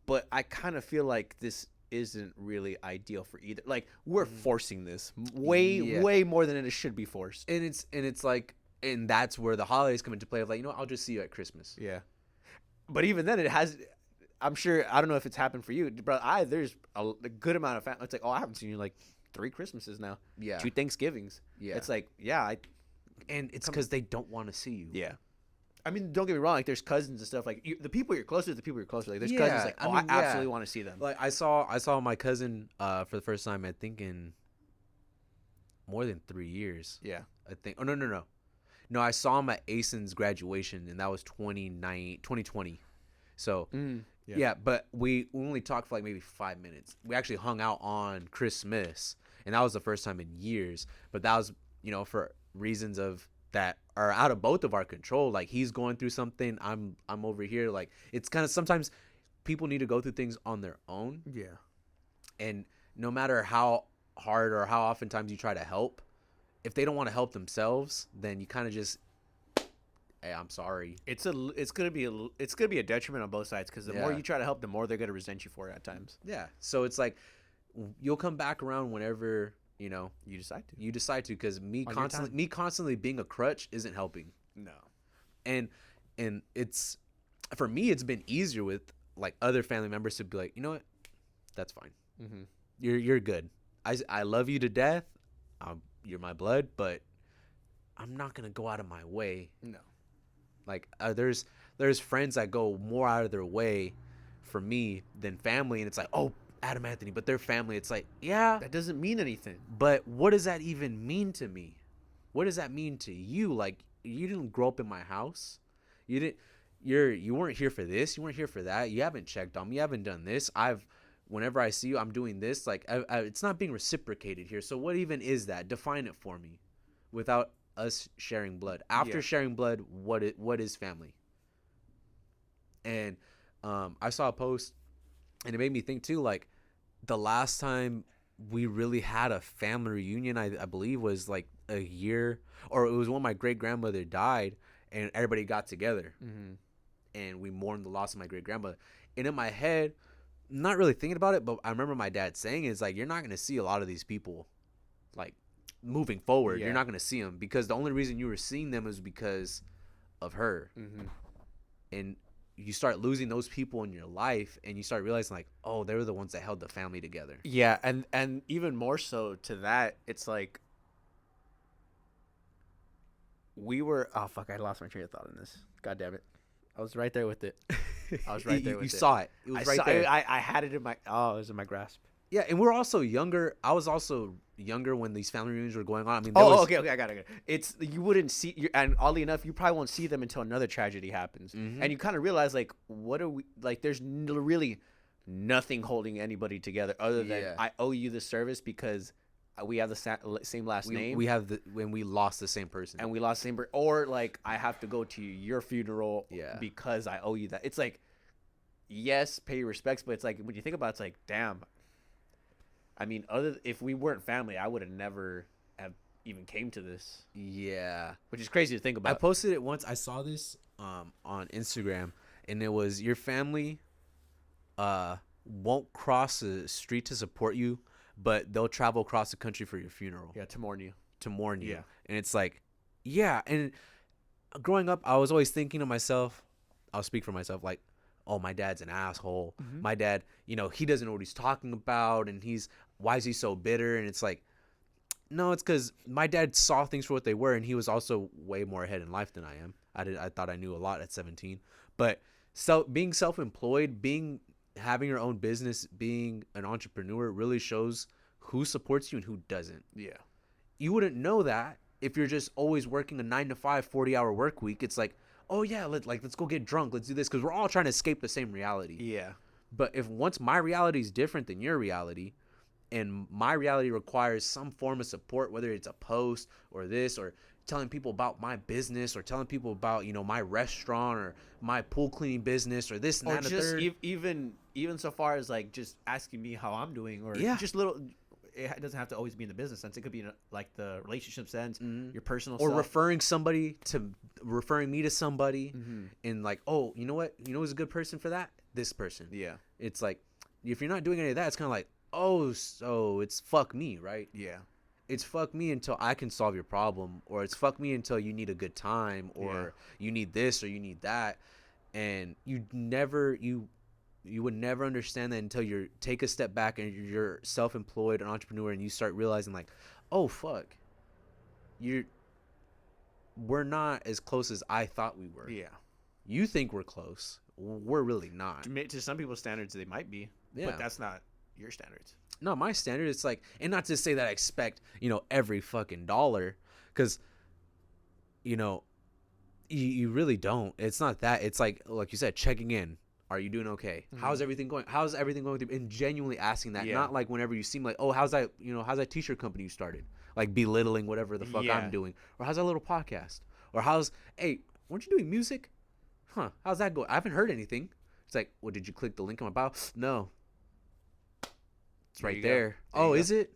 but I kind of feel like this isn't really ideal for either. Like, we're forcing this way more than it should be forced. And it's like, and that's where the holidays come into play of like, I'll just see you at Christmas. Yeah. But even then, it has, I'm sure, I don't know if it's happened for you, but there's a good amount of family. It's like, oh, I haven't seen you in like 3 Christmases now. Yeah. 2 Thanksgivings. Yeah. It's like, and it's because they don't want to see you. Yeah. I mean, don't get me wrong. Like, there's cousins and stuff. Like, the people you're close to, the people you're close to. Like, there's cousins. Like, I absolutely want to see them. Like, I saw my cousin for the first time, I think, in more than 3 years. Yeah. I think. Oh, no. No, I saw him at Ason's graduation, and that was 2020. So, yeah, but we only talked for like maybe 5 minutes. We actually hung out on Christmas, and that was the first time in years. But that was, for reasons of that are out of both of our control. Like, he's going through something, I'm over here. Like, it's kind of, sometimes people need to go through things on their own. Yeah. And no matter how hard or how oftentimes you try to help, if they don't want to help themselves, then you kind of just, hey, I'm sorry. It's gonna be a detriment on both sides, because the more you try to help, the more they're gonna resent you for it at times. Yeah. So it's like, you'll come back around whenever you decide to, because me constantly being a crutch isn't helping. No. And it's, for me, it's been easier with like other family members to be like, you know what, that's fine. You're good. I love you to death. You're my blood, but I'm not gonna go out of my way. No. Like, there's friends that go more out of their way for me than family, and it's like, oh, Adam Anthony, but their family, it's like, yeah, that doesn't mean anything. But what does that even mean to me? What does that mean to you? Like, you didn't grow up in my house. You weren't here for this. You weren't here for that. You haven't checked on me. You haven't done this. Whenever I see you, I'm doing this. Like, it's not being reciprocated here. So what even is that? Define it for me, without us sharing blood. After sharing blood, what is family? And I saw a post, and it made me think too, like, the last time we really had a family reunion, I believe, was like a year, or it was when my great grandmother died, and everybody got together, and we mourned the loss of my great grandmother. And in my head, not really thinking about it, but I remember my dad saying, "Is like, you're not gonna see a lot of these people, like, moving forward. You're not gonna see them, because the only reason you were seeing them is because of her." And you start losing those people in your life, and you start realizing, like, oh, they were the ones that held the family together. Yeah, and even more so to that, it's like, I lost my train of thought on this. God damn it. I was right there with it. You saw it. It was right there. I had it in my, it was in my grasp. Yeah, and we're also younger. I was also younger when these family reunions were going on. I mean, okay, I got it. It's, you wouldn't see, and oddly enough, you probably won't see them until another tragedy happens, and you kind of realize, like, what are we, like? There's really nothing holding anybody together other than I owe you the service because we have the same last name. We have when we lost the same person, and we lost the same person, or like I have to go to your funeral because I owe you that. It's like, yes, pay your respects, but it's like, when you think about it, it's like, damn. I mean, if we weren't family, I would have never have even came to this. Yeah, which is crazy to think about. I posted it once. I saw this on Instagram, and it was, your family won't cross the street to support you, but they'll travel across the country for your funeral. Yeah, to mourn you. Yeah, and it's like, yeah. And growing up, I was always thinking to myself, I'll speak for myself, like, oh, my dad's an asshole. My dad, he doesn't know what he's talking about, and why is he so bitter? And it's like, no, it's because my dad saw things for what they were, and he was also way more ahead in life than I am. I thought I knew a lot at 17, but being self-employed, having your own business, being an entrepreneur really shows who supports you and who doesn't. Yeah. You wouldn't know that if you're just always working a 9 to 5 40-hour work week. It's like, oh yeah, let's go get drunk, let's do this, because we're all trying to escape the same reality. Yeah. But if once my reality is different than your reality, and my reality requires some form of support, whether it's a post or this, or telling people about my business, or telling people about, you know, my restaurant or my pool cleaning business, or this and Or that and the just third. even so far as like just asking me how I'm doing, or Yeah. just little. It doesn't have to always be in the business sense. It could be in like the relationship sense, your personal Or self. referring me to somebody, Mm-hmm. and like, oh, you know what, who's a good person for that? This person. Yeah. It's like, if you're not doing any of that, it's kind of like, oh, so it's fuck me, right? Yeah. It's fuck me until I can solve your problem, or it's fuck me until you need a good time, or you need this or you need that. And you would never understand that until you take a step back and you're self-employed, an entrepreneur, and you start realizing like, oh fuck, we're not as close as I thought we were. Yeah. You think we're close, we're really not. To some people's standards, they might be, Yeah. but that's not your standards. No, my standard, it's like, and not to say that I expect, you know, every fucking dollar, because, you know, you really don't. It's not that. It's like you said, checking in. Are you doing okay? Mm-hmm. How's everything going? How's everything going through? And genuinely asking that, Yeah. not like whenever you seem like, oh, how's that t-shirt company you started? Like belittling whatever the fuck Yeah. I'm doing. Or how's that little podcast? Or hey, weren't you doing music? Huh? How's that going? I haven't heard anything. It's like, well, did you click the link in my bio? No. It's There right you go. there. There you Oh, go. is it?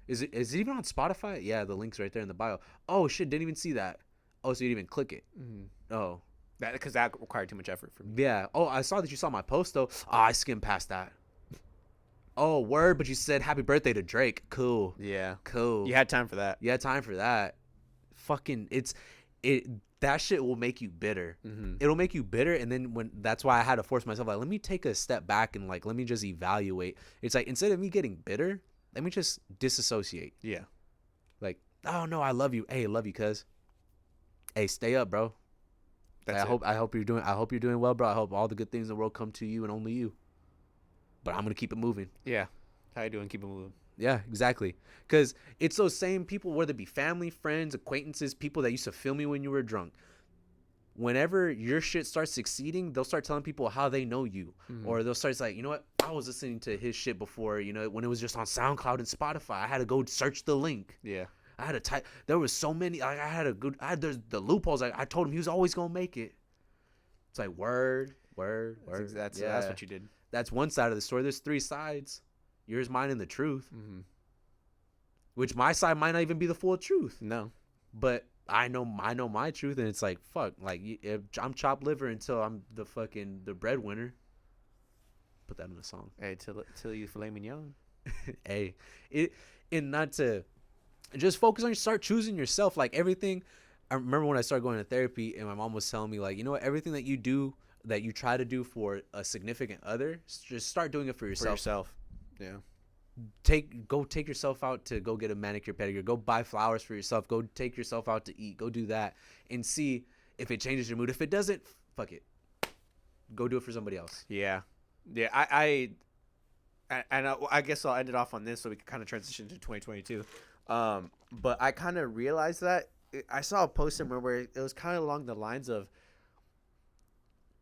Is it even on Spotify? Yeah, the link's right there in the bio. Oh shit, didn't even see that. Oh, so you didn't even click it. Mm-hmm. Oh. Because that required too much effort for me. Yeah. Oh, I saw that you saw my post though. Oh, I skimmed past that. Oh, word, but you said happy birthday to Drake. Cool. Yeah. Cool. You had time for that. You had time for that. Fucking that shit will make you bitter. Mm-hmm. It'll make you bitter, and then that's why I had to force myself, like, let me take a step back and like let me just evaluate. It's like, instead of me getting bitter, let me just disassociate. Yeah. Like, oh no, I love you. Hey, I love you, cuz. Hey, stay up, bro. That's I hope you're doing well, bro. I hope all the good things in the world come to you and only you. But I'm gonna keep it moving. Yeah. How you doing? Keep it moving. Yeah, exactly. Because it's those same people, whether it be family, friends, acquaintances, people that used to feel me when you were drunk. Whenever your shit starts succeeding, they'll start telling people how they know you. Mm-hmm. Or they'll start like, you know what? I was listening to his shit before, you know, when it was just on SoundCloud and Spotify. I had to go search the link. Yeah. I had to type. There was so many. Like, there's the loopholes. Like, I told him he was always going to make it. It's like, word. That's Yeah. what you did. That's one side of the story. There's three sides. Yours, mine, and the truth. Mm-hmm. Which my side might not even be the full truth. No. But I know my truth, and it's like, fuck. Like, if I'm chopped liver until I'm the breadwinner. Put that in a song. Hey, till you filet mignon. Hey, and not to just focus on start choosing yourself. Like, everything. I remember when I started going to therapy, and my mom was telling me, like, you know what, everything that you do, that you try to do for a significant other, just start doing it for yourself. Yeah. Go take yourself out to go get a manicure, pedicure. Go buy flowers for yourself. Go take yourself out to eat. Go do that and see if it changes your mood. If it doesn't, fuck it. Go do it for somebody else. Yeah. Yeah. I guess I'll end it off on this so we can kind of transition to 2022. But I kind of realized that I saw a post somewhere where it was kind of along the lines of,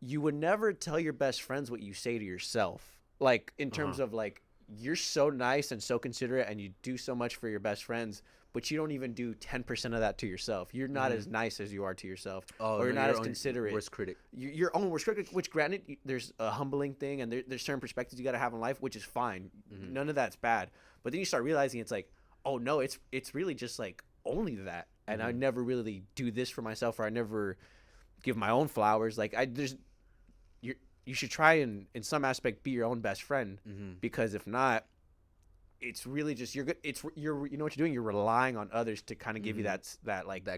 you would never tell your best friends what you say to yourself. Like, in terms of like, you're so nice and so considerate and you do so much for your best friends, but you don't even do 10% of that to yourself. You're not as nice as you are to yourself. Or you're not as considerate. Worst critic. Your own worst critic, which granted, there's a humbling thing and there's certain perspectives you got to have in life, which is fine. None of that's bad. But then you start realizing it's like, oh no, it's really just like only that. And I never really do this for myself, or I never give my own flowers. Like, you should try and in some aspect be your own best friend, because if not, it's really just you know what you're doing. You're relying on others to kind of give you that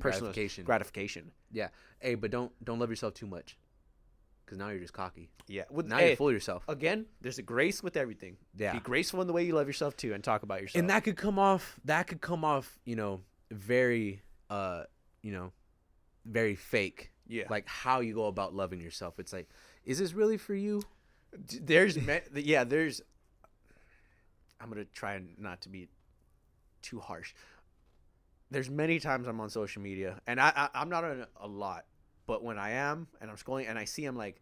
personal gratification. Yeah. Hey, but don't love yourself too much, because now you're just cocky. Yeah. Now you're full of yourself. Again, there's a grace with everything. Yeah. Be graceful in the way you love yourself too, and talk about yourself. And that could come off, you know, very, very fake. Yeah. Like how you go about loving yourself. It's like, is this really for you? There's. I'm gonna try not to be too harsh. There's many times I'm on social media, and I'm not on it a lot, but when I am, and I'm scrolling, and I see, I'm like,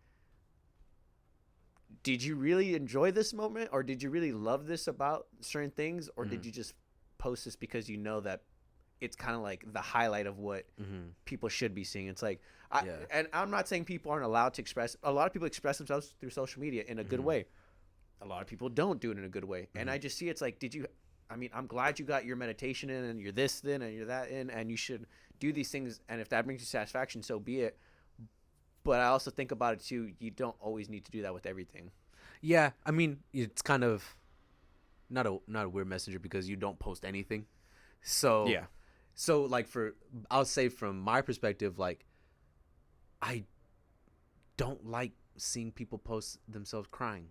did you really enjoy this moment, or did you really love this about certain things, or did you just post this because you know that it's kind of like the highlight of what people should be seeing? It's like, and I'm not saying people aren't allowed to express. A lot of people express themselves through social media in a good way. A lot of people don't do it in a good way, and I just see it's like, did you? I mean, I'm glad you got your meditation in, and you're this in, and you're that in, and you should do these things. And if that brings you satisfaction, so be it. But I also think about it too. You don't always need to do that with everything. Yeah, I mean, it's kind of not a weird messenger because you don't post anything. So Yeah. So like I'll say from my perspective, like I don't like seeing people post themselves crying.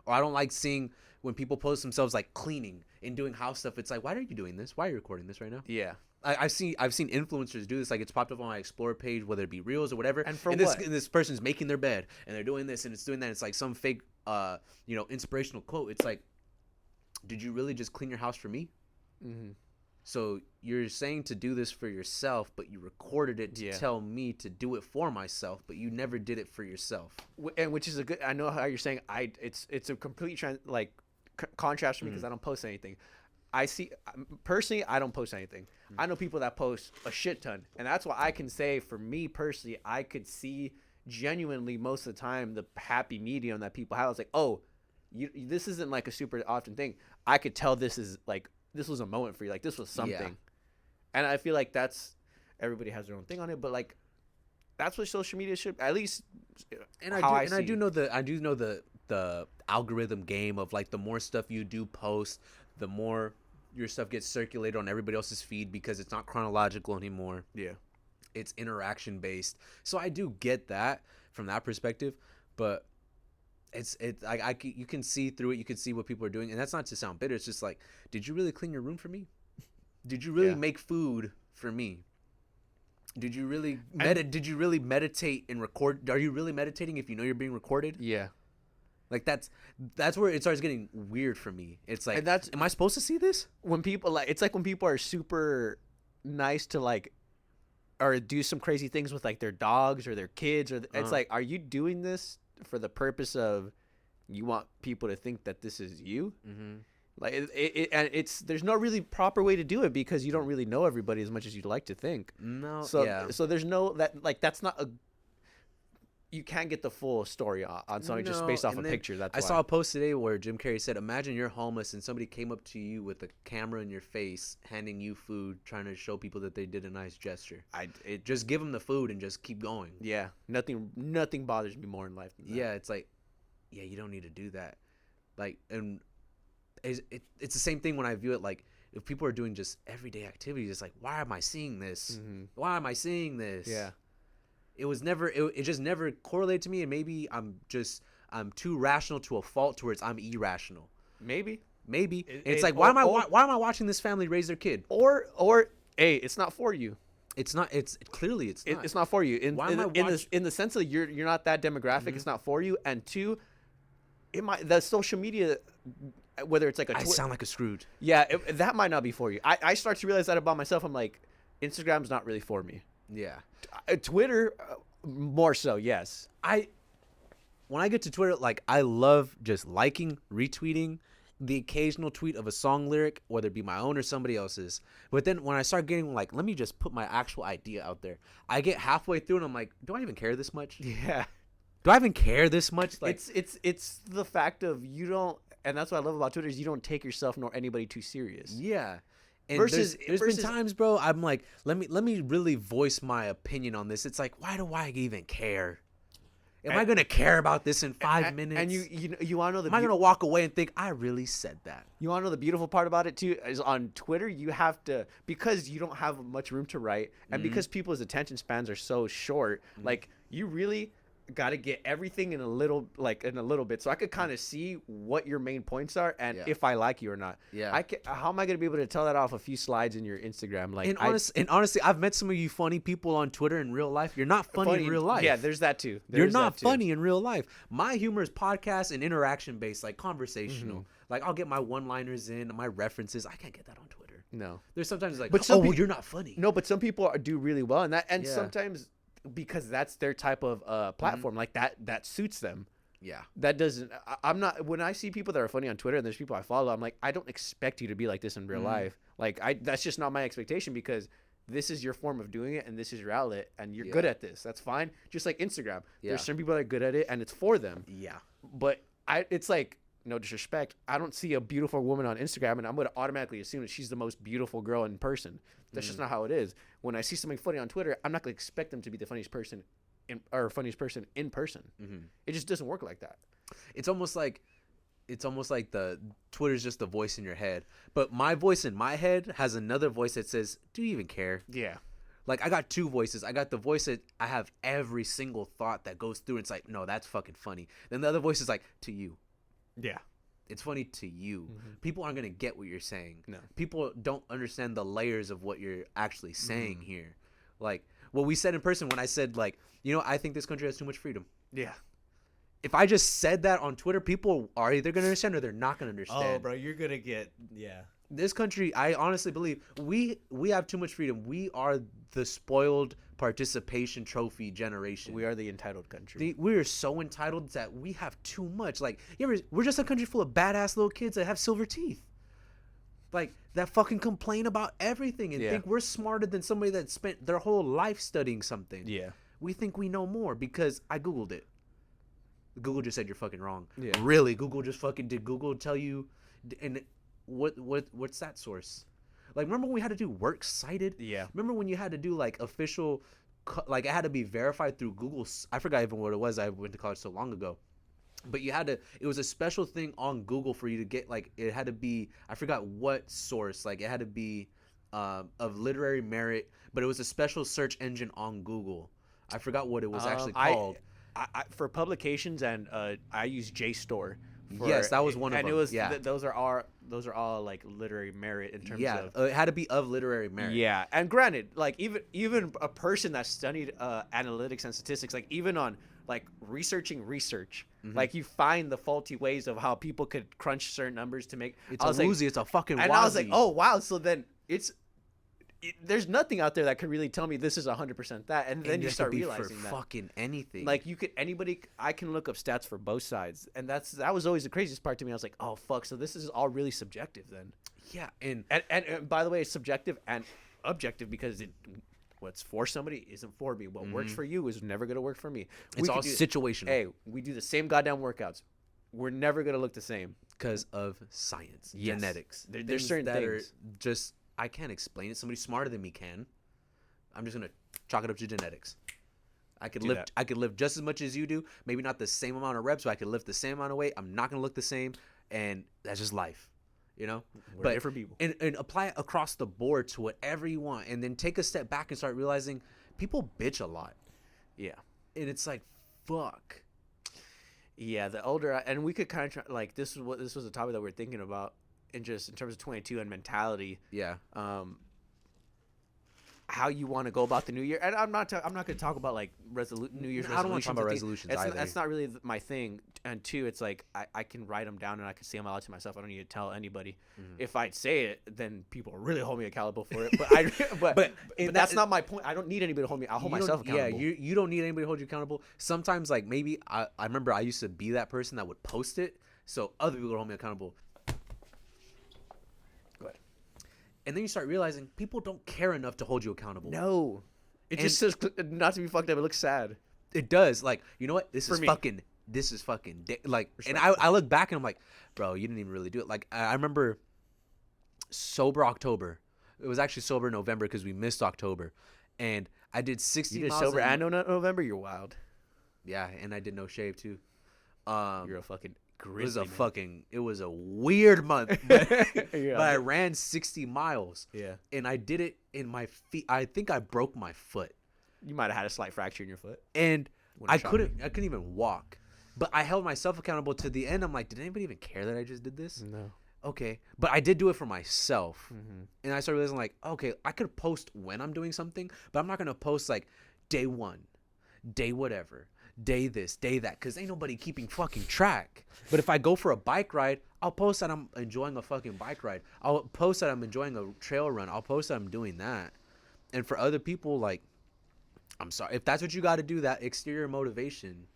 Or I don't like seeing when people post themselves like cleaning and doing house stuff. It's like, why are you doing this? Why are you recording this right now? Yeah. I've seen influencers do this. Like, it's popped up on my Explore page, whether it be Reels or whatever. And for this, what? this person's making their bed and they're doing this and it's doing that. It's like some fake, inspirational quote. It's like, did you really just clean your house for me? Mm-hmm. So you're saying to do this for yourself, but you recorded it to tell me to do it for myself, but you never did it for yourself. And which is a good. I know how you're saying. It's a complete contrast for me because I don't post anything. I see personally, I don't post anything. I know people that post a shit ton, and that's why I can say, for me personally, I could see genuinely most of the time the happy medium that people have. It's like, oh, this isn't like a super often thing. I could tell this was a moment for you. Like, this was something. Yeah. And I feel like everybody has their own thing on it, but like, that's what social media should, at least. And I do know the algorithm game of like, the more stuff you do post, the more your stuff gets circulated on everybody else's feed because it's not chronological anymore. Yeah. It's interaction based. So I do get that from that perspective, but you can see through it. You can see what people are doing, and that's not to sound bitter. It's just like, did you really clean your room for me? Did you really make food for me? Did you really meditate and record? Are you really meditating if you know you're being recorded? Yeah. Like, that's where it starts getting weird for me. It's like, am I supposed to see this? When people it's like when people are super nice to like, or do some crazy things with like their dogs or their kids, or it's like, are you doing this for the purpose of you want people to think that this is you? Mm-hmm. Like there's no really proper way to do it because you don't really know everybody as much as you'd like to think. No. So there's no that's not a. You can't get the full story on something just based off a picture. That's why. I saw a post today where Jim Carrey said, imagine you're homeless and somebody came up to you with a camera in your face, handing you food, trying to show people that they did a nice gesture. Just give them the food and just keep going. Yeah. Nothing bothers me more in life than that. Yeah. It's like, yeah, you don't need to do that. Like, and it's the same thing when I view it. Like, if people are doing just everyday activities, it's like, why am I seeing this? Mm-hmm. Why am I seeing this? Yeah. It just never correlated to me, and maybe I'm too rational to a fault towards I'm irrational. Maybe. It's like, why am I watching this family raise their kid? Or hey, it's not for you. It's not. It's clearly it's not. It's not for you. In the sense of you're not that demographic. Mm-hmm. It's not for you. And two, the social media, whether it's like I sound like a Scrooge. Yeah, that might not be for you. I start to realize that about myself. I'm like, Instagram's not really for me. Yeah. Twitter, more so, yes. When I get to Twitter, like, I love just liking, retweeting the occasional tweet of a song lyric, whether it be my own or somebody else's. But then when I start getting like, let me just put my actual idea out there, I get halfway through and I'm like, do I even care this much? Yeah. Do I even care this much? Like, it's the fact of you don't, and that's what I love about Twitter is you don't take yourself nor anybody too serious. Yeah. And there's been times, bro, I'm like, let me really voice my opinion on this. It's like, why do I even care? Am I gonna care about this in 5 minutes? And you want to know am I gonna walk away and think I really said that? You want to know the beautiful part about it too is on Twitter you have to, because you don't have much room to write, and because people's attention spans are so short, like you really, got to get everything in a little bit, so I could kind of see what your main points are and Yeah. if I like you or not. Yeah. How am I gonna be able to tell that off a few slides in your Instagram? Like, And honestly, I've met some of you funny people on Twitter in real life. You're not funny in real life. Yeah, there's that too. You're not funny in real life. My humor is podcast and interaction based, like conversational. Like I'll get my one-liners in, my references. I can't get that on Twitter. No, There's sometimes like, But some well, peop- you're not funny. no, but some people do really well, and Yeah. sometimes because that's their type of platform, like that suits them. Yeah. That doesn't. I'm not. When I see people that are funny on Twitter and there's people I follow, I'm like, I don't expect you to be like this in real life. Like, that's just not my expectation, because this is your form of doing it and this is your outlet and you're good at this. That's fine. Just like Instagram, there's some people that are good at it and it's for them. Yeah. But it's like, no disrespect, I don't see a beautiful woman on Instagram and I'm going to automatically assume that she's the most beautiful girl in person. That's just not how it is. When I see something funny on Twitter, I'm not going to expect them to be the funniest person funniest person in person. It just doesn't work like that. It's almost like the Twitter's just the voice in your head, but my voice in my head has another voice that says, "Do you even care?" Yeah. Like I got two voices. I got the voice that I have every single thought that goes through. And it's like, no, that's fucking funny. Then the other voice is like, to you. Yeah. It's funny to you. People aren't gonna get what you're saying. No. People don't understand the layers of what you're actually saying here. Like what we said in person when I said, like, I think this country has too much freedom. Yeah. If I just said that on Twitter, people are either gonna understand or they're not gonna understand. Oh, bro, you're gonna get This country, I honestly believe we have too much freedom. We are the spoiled participation trophy generation. We are the entitled country. We are so entitled that we have too much. Like, we're just a country full of badass little kids that have silver teeth. Like, that fucking complain about everything and think we're smarter than somebody that spent their whole life studying something. Yeah. We think we know more because I Googled it. Google just said you're fucking wrong. Yeah. Really? Did Google tell you? And what's that source? Like, remember when we had to do works cited? Yeah. Remember when you had to do like official, like it had to be verified through Google. I forgot even what it was. I went to college so long ago. But you had to, it was a special thing on Google for you to get, like, it had to be, I forgot what source, like it had to be of literary merit, but it was a special search engine on Google. I forgot what it was actually called. I for publications, and I use JSTOR. Yes, that was one of them. And it was yeah. those are all like literary merit in terms of it had to be of literary merit. Yeah, and granted, like even a person that studied analytics and statistics, like even on like researching research, like you find the faulty ways of how people could crunch certain numbers to make. It's a woozy. It's a fucking. And wazzy. I was like, oh wow, so then there's nothing out there that could really tell me this is 100% that, and then you start realizing for that fucking anything. like I can look up stats for both sides, and that was always the craziest part to me. I was like, oh fuck, so this is all really subjective then. Yeah, and by the way, it's subjective and objective because what's for somebody isn't for me. What works for you is never gonna work for me. it's all situational. Hey, we do the same goddamn workouts. We're never gonna look the same because of science, Yes. genetics. There's certain that things. are just I can't explain it. Somebody smarter than me can. I'm just gonna chalk it up to genetics. I could lift. I could lift just as much as you do. Maybe not the same amount of reps, but I could lift the same amount of weight. I'm not gonna look the same, and that's just life, We're different people. And apply it across the board to whatever you want, and then take a step back and start realizing people bitch a lot, Yeah. and it's like, fuck. Yeah, the older and we could kind of like this was a topic that we are thinking about in terms of 22 and mentality. Yeah. How you want to go about the new year, and I'm not going to talk about like New Year's resolutions. I don't want to talk about and things. resolutions either. That's not really my thing. And two, it's like I can write them down and I can say them out to myself. I don't need to tell anybody. If I'd say it, then people really hold me accountable for it. But that's not my point. I don't need anybody to hold me. I'll hold myself accountable. Yeah, you don't need anybody to hold you accountable. Sometimes, like, maybe I remember I used to be that person that would post it so other people would hold me accountable. Go ahead. And then you start realizing people don't care enough to hold you accountable. No. It just says not to be fucked up. It looks sad. It does. Like, you know what? This is fucking like, and I look back and I'm like, bro, you didn't even really do it. Like, I remember sober October. It was actually sober November because we missed October. And I did 60 You did miles. sober and November? You're wild. Yeah, and I did no shave too. You're a fucking grizzly, it was a weird month, but, Yeah. but I ran 60 miles. Yeah. And I did it in my feet. I think I broke my foot. You might have had a slight fracture in your foot. And I couldn't even walk, but I held myself accountable to the end. I'm like, did anybody even care that I just did this? No. Okay, but I did do it for myself, and I started realizing like, okay, I could post when I'm doing something, but I'm not gonna post like day one, day whatever, day this, day that, because ain't nobody keeping fucking track. But if I go for a bike ride, I'll post that I'm enjoying a fucking bike ride. I'll post that I'm enjoying a trail run. I'll post that I'm doing that. And for other people, like, I'm sorry, if that's what you got to do, that exterior motivation.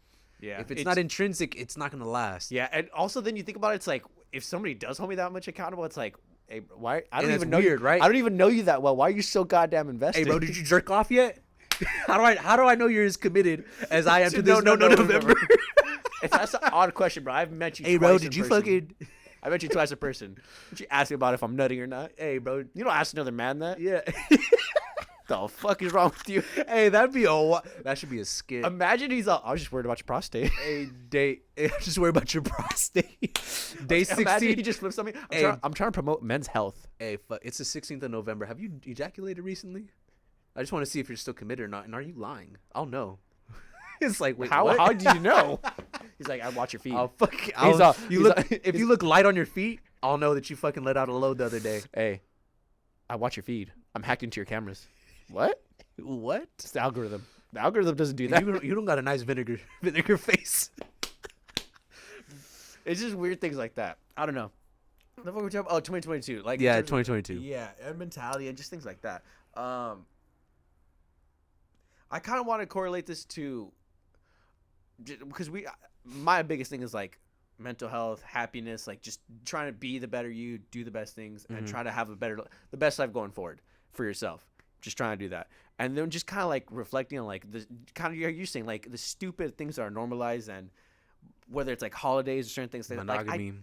Yeah. If it's not intrinsic, it's not gonna last. Yeah, and also then you think about it, it's like if somebody does hold me that much accountable, it's like, hey, why? I don't And even that's know weird, you, right? I don't even know you that well. Why are you so goddamn invested? Hey, bro, did you jerk off yet? How do I know you're as committed as I am to this? No, November. That's an odd question, bro. I've met you. Hey, twice bro, in did you person. fucking? I met you twice in person. Did you ask me about if I'm nutting or not? Hey, bro. You don't ask another man that. Yeah. The fuck is wrong with you? Hey, that should be a skit. Imagine he's all, I was just worried about your prostate. Hey, just worry about your prostate. Day Imagine 16. he just flips on me. Hey. I'm trying to promote men's health. Hey, it's the 16th of November. Have you ejaculated recently? I just want to see if you're still committed or not. And are you lying? I'll know. It's like, wait, what? How do you know? He's like, I watch your feet. I'll fuck. If you look light on your feet, I'll know that you fucking let out a load the other day. Hey, I watch your feed. I'm hacked into your cameras. What? What? It's the algorithm. The algorithm doesn't do that. You don't got a nice vinegar face. It's just weird things like that. I don't know. The fuck were we talking about? Oh, 2022. Like Yeah, in terms 2022. of, yeah, and mentality and just things like that. I kind of want to correlate this to because my biggest thing is like mental health, happiness, like just trying to be the better you, do the best things, and try to have the best life going forward for yourself. Just trying to do that, and then just kind of like reflecting on like the kind of you're saying like the stupid things that are normalized, and whether it's like holidays or certain things like Monogamy.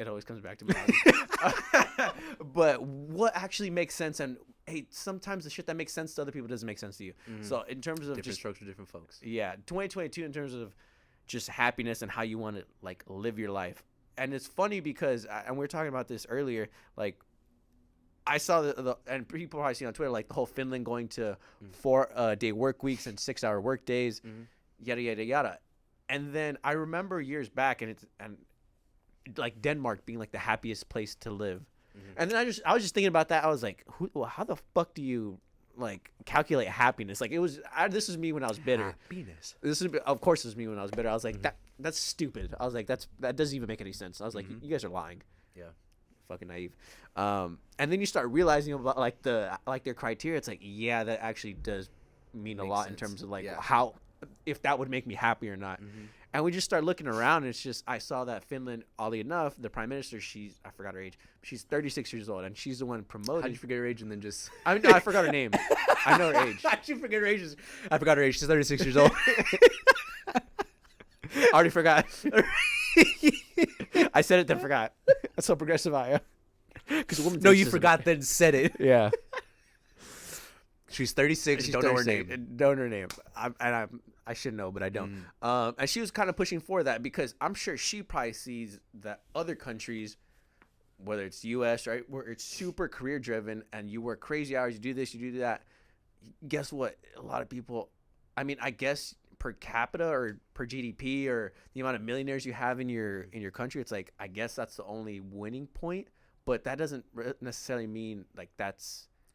it always comes back to monogamy. But what actually makes sense, and hey, sometimes the shit that makes sense to other people doesn't make sense to you. So in terms of Different strokes for different folks. yeah, 2022 in terms of just happiness and how you want to like live your life. And it's funny because and we were talking about this earlier, like I saw the and people probably see on Twitter like the whole Finland going to 4-day work weeks and 6-hour work days, yada yada yada. And then I remember years back and like Denmark being like the happiest place to live. And then I was just thinking about that. I was like, how the fuck do you like calculate happiness? Like this was me when I was bitter. Happiness. Of course it was me when I was bitter. I was like that's stupid. I was like that doesn't even make any sense. I was like you guys are lying. Yeah. Fucking naive. And then you start realizing about like their criteria. It's like yeah, that actually does mean a lot in terms of like how if that would make me happy or not. And we just start looking around, and it's just I saw that Finland. Oddly enough, the prime minister, I forgot her age. She's 36 years old, and she's the one promoting. How'd you forget her age and then just? I mean, no, I forgot her name. I know her age. How'd you forget her age? I forgot her age. She's 36 years old. I already forgot. I said it, then forgot. That's how progressive I am. Because a woman. No, you forgot, then said it. Yeah. She's 36. Don't know her name. Don't know her name. I should know, but I don't. And she was kind of pushing for that because I'm sure she probably sees that other countries, whether it's U.S. right, where it's super career driven and you work crazy hours, you do this, you do that. Guess what? A lot of people. I mean, I guess per capita or per GDP or the amount of millionaires you have in your country, it's like I guess that's the only winning point. But that doesn't necessarily mean like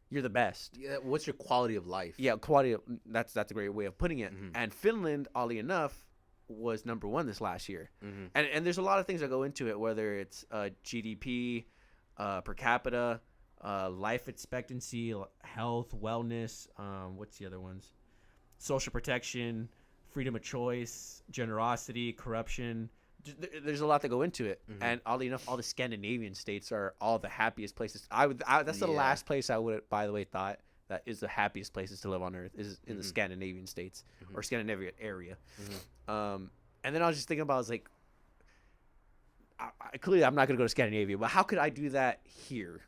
you're the best. Yeah. What's your quality of life? Yeah, quality of that's a great way of putting it. And Finland, oddly enough, was #1 this last year. And there's a lot of things that go into it, whether it's GDP, per capita, life expectancy, health, wellness. What's the other ones? Social protection, freedom of choice, generosity, corruption. There's a lot that go into it, and oddly enough, all the Scandinavian states are all the happiest places. That's the last place I would, by the way, thought that is the happiest places to live on earth is in the Scandinavian states or Scandinavian area. And then I was just thinking about, I was like, clearly I'm not gonna go to Scandinavia, but how could I do that here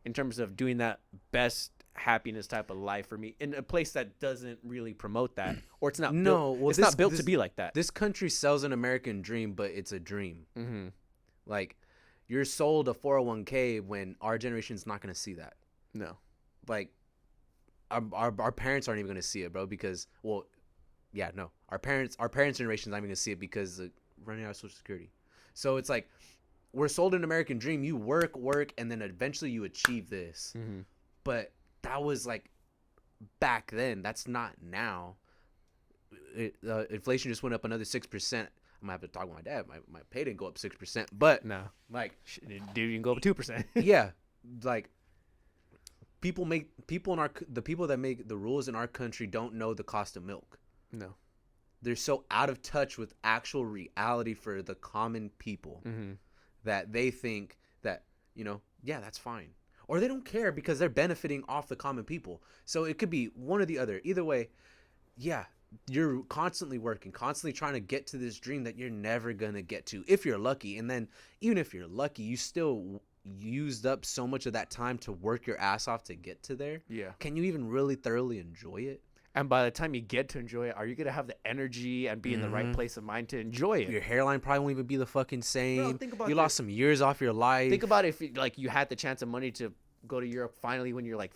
in terms of doing that best happiness type of life for me in a place that doesn't really promote that, or it's not not built to be like that. This country sells an American dream, but it's a dream. Like you're sold a 401k when our generation's not going to see that. No, like our parents aren't even going to see it, bro, because yeah, no. Our parents' generation's not even gonna see it because running out of Social Security. So it's like we're sold an American dream. You work, and then eventually you achieve this. Mm-hmm. But that was like back then. That's not now. Inflation just went up another 6%. I'm gonna have to talk with my dad. My pay didn't go up 6%, but No, like, dude, you can go up 2%. yeah, like the people that make the rules in our country don't know the cost of milk. No. They're so out of touch with actual reality for the common people Mm-hmm. that they think that, yeah, that's fine. Or they don't care because they're benefiting off the common people. So it could be one or the other. Either way, yeah, you're constantly working, constantly trying to get to this dream that you're never going to get to if you're lucky. And then even if you're lucky, you still used up so much of that time to work your ass off to get to there. Yeah. Can you even really thoroughly enjoy it? And by the time you get to enjoy it, are you going to have the energy and be in the right place of mind to enjoy it? Your hairline probably won't even be the fucking same. Bro, think about you lost some years off your life. Think about if you had the chance of money to go to Europe finally when you're like,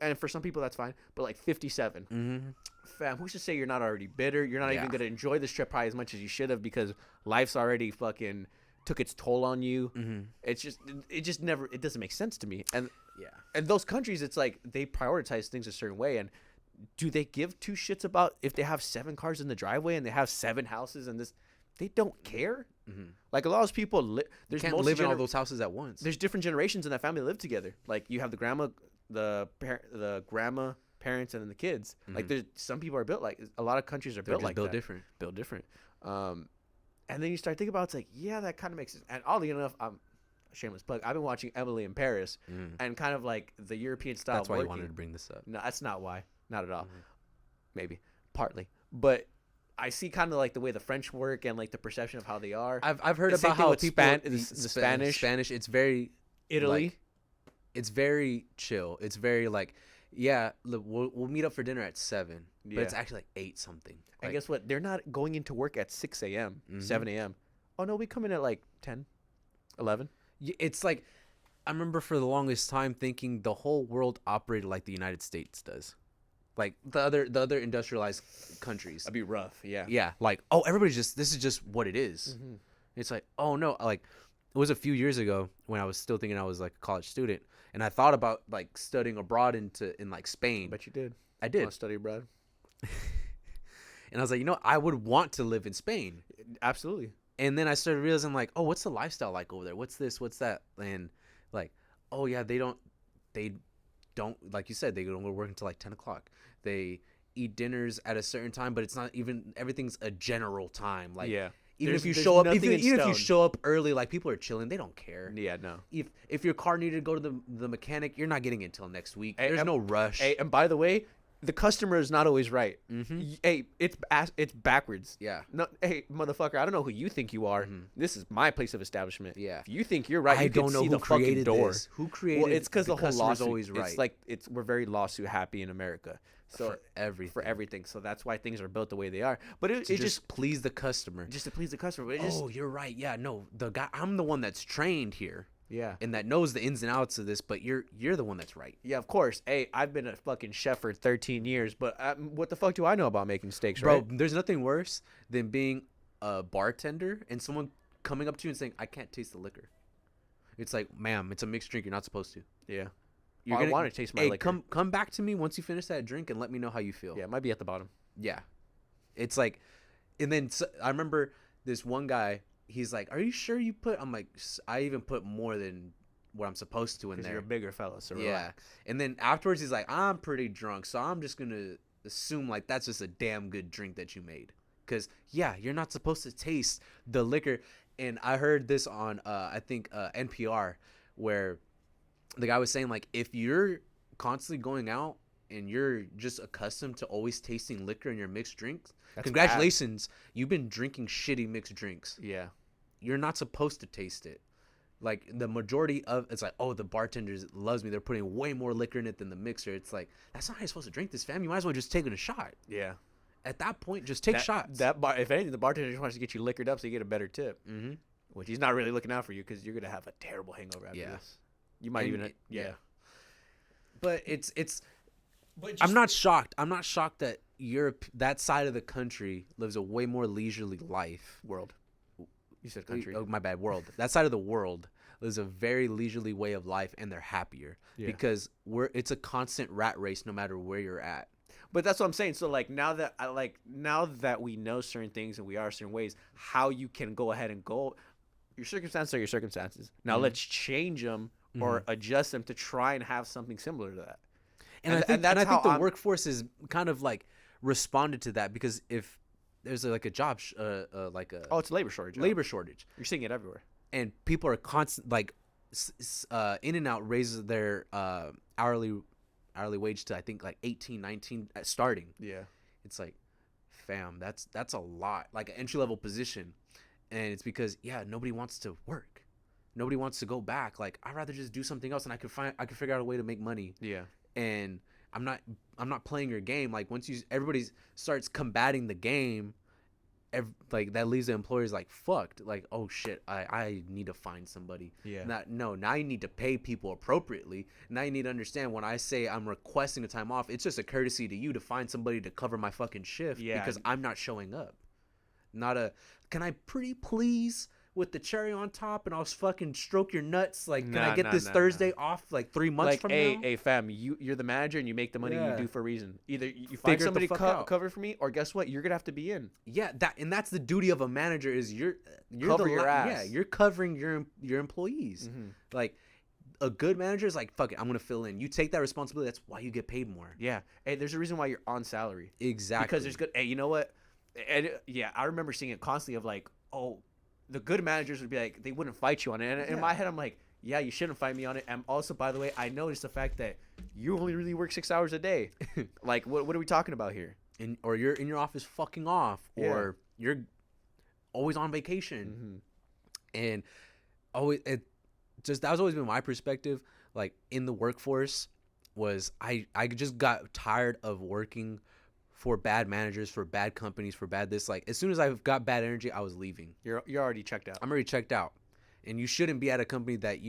and for some people that's fine, but like 57. Mm-hmm. Fam, who's to say you're not already bitter? You're not even going to enjoy this trip probably as much as you should have because life's already fucking took its toll on you. Mm-hmm. It just never, it doesn't make sense to me. And Yeah. and those countries, it's like they prioritize things a certain way. And do they give two shits about if they have 7 cars in the driveway and they have 7 houses and this? They don't care. Mm-hmm. Like a lot of people, You can't live in all those houses at once. There's different generations in that family that live together. Like you have the grandma, the grandma, parents, and then the kids. Mm-hmm. Like there's some people are built like a lot of countries are They're built just like built that. different. Built different. And then you start thinking about it's like yeah, that kind of makes sense. And oddly enough, shameless plug. I've been watching Emily in Paris, and kind of like the European style. That's why working. you wanted to bring this up. No, that's not why. Not at all. Maybe partly, but I see kind of like the way the French work and like the perception of how they are. I've heard The same about thing how with people the Spanish. It's very Italy. like, it's very chill. It's very like, yeah, look, we'll meet up for dinner at 7, but it's actually like 8 something. And Like, guess what? They're not going into work at 6 a.m., 7 a.m. Oh, no, we come in at like 10, 11. it's like, I remember for the longest time thinking the whole world operated like the United States does. Like the other industrialized countries. That'd be rough, yeah. Yeah, like, oh, this is just what it is. It's like, oh no, like it was a few years ago when I was still thinking I was like a college student, and I thought about like studying abroad in like Spain. But you did. I did. Want to study abroad? And I was like, I would want to live in Spain. Absolutely. And then I started realizing like, oh, what's the lifestyle like over there? What's this? What's that? And like, oh yeah, they don't like you said, they don't go to work until like 10 o'clock. They eat dinners at a certain time, but it's not even everything's a general time. Like Yeah. even if you There's show up, nothing even in if you stone. show up early, like people are chilling, they don't care. Yeah, no. If your car needed to go to the mechanic, you're not getting it until next week. Hey, There's no rush. Hey, and by the way, the customer is not always right. Hey, it's backwards. Yeah. No, hey, motherfucker, I don't know who you think you are. This is my place of establishment. Yeah. If you think you're right, I you don't can know see who the fucking created door. this. Who created? Well, it's because the whole customer's lawsuit. always right. It's like we're very lawsuit happy in America. So for everything. for everything. So that's why things are built the way they are. But it to just please the customer. to please the customer. But it just, Oh, you're right. Yeah, no, I'm the one that's trained here yeah. and that knows the ins and outs of this. But you're the one that's right, Yeah, of course. Hey, I've been a fucking chef for 13 years, but what the fuck do I know about making steaks, bro. right? There's nothing worse than being a bartender and someone coming up to you and saying, "I can't taste the liquor." It's like, ma'am, it's a mixed drink. You're not supposed to. Yeah. I want to taste my hey, liquor. come back to me once you finish that drink and let me know how you feel. Yeah, it might be at the bottom. Yeah. It's like, and then I remember this one guy. He's like, "Are you sure you put?" I'm like, "I even put more than what I'm supposed to in Because there." you're a bigger fella, so Yeah. relax. And then afterwards, he's like, "I'm pretty drunk, so I'm just gonna assume like that's just a damn good drink that you made." Because yeah, you're not supposed to taste the liquor. And I heard this on I think NPR, where the guy was saying like, if you're constantly going out and you're just accustomed to always tasting liquor in your mixed drinks, That's congratulations, you've been drinking shitty mixed drinks. Yeah. You're not supposed to taste it. Like the majority of it's like, oh, the bartender loves me. They're putting way more liquor in it than the mixer. It's like, that's not how you're supposed to drink this, fam. You might as well just take a shot. Yeah. At that point, just take shots. If anything, the bartender just wants to get you liquored up so you get a better tip. Mm-hmm. Which he's not really looking out for you because you're gonna have a terrible hangover after this. You might And even But But I'm not shocked. I'm not shocked that Europe, that side of the country lives a way more leisurely life. World. You said country. Oh, my bad, world. That side of the world lives a very leisurely way of life, and they're happier because it's a constant rat race no matter where you're at. But that's what I'm saying. So like now that we know certain things and we are certain ways, how you can go ahead and go, your circumstances are your circumstances. Now let's change them or adjust them to try and have something similar to that. And I think the workforce is kind of like responded to that, because if there's like a job it's a labor shortage. You're seeing it everywhere, and people are constant like In and Out raises their hourly wage to I think like 18, 19 at starting. Yeah, it's like, fam, that's a lot, like an entry level position, and it's because nobody wants to work, nobody wants to go back. Like I'd rather just do something else, and I could figure out a way to make money. Yeah, and I'm not playing your game. Like once everybody starts combating the game, like that leaves the employers like fucked. Like, oh shit, I need to find somebody. Yeah. Now you need to pay people appropriately. Now you need to understand when I say I'm requesting a time off, it's just a courtesy to you to find somebody to cover my fucking shift because I'm not showing up. Not a, can I pretty please with the cherry on top and I'll fucking stroke your nuts? Like, can I get this Thursday off like 3 months from now? Hey, fam, you're the manager and you make the money you do for a reason. Either you find somebody to cover for me, or guess what? You're going to have to be in. Yeah, that's the duty of a manager is you're cover your ass. Yeah, you're covering your employees. Mm-hmm. Like, a good manager is like, fuck it, I'm going to fill in. You take that responsibility. That's why you get paid more. Yeah. Hey, there's a reason why you're on salary. Exactly. Because there's good. Hey, you know what? And I remember seeing it constantly of like, oh, the good managers would be like, they wouldn't fight you on it. And in my head, I'm like, yeah, you shouldn't fight me on it. And also, by the way, I noticed the fact that you only really work 6 hours a day. Like, what are we talking about here? Or you're in your office fucking off, or you're always on vacation. Mm-hmm. And that was always been my perspective. Like in the workforce, was I just got tired of working for bad managers, for bad companies, for bad this. Like as soon as I got bad energy, I was leaving. You're already checked out. I'm already checked out. And you shouldn't be at a company that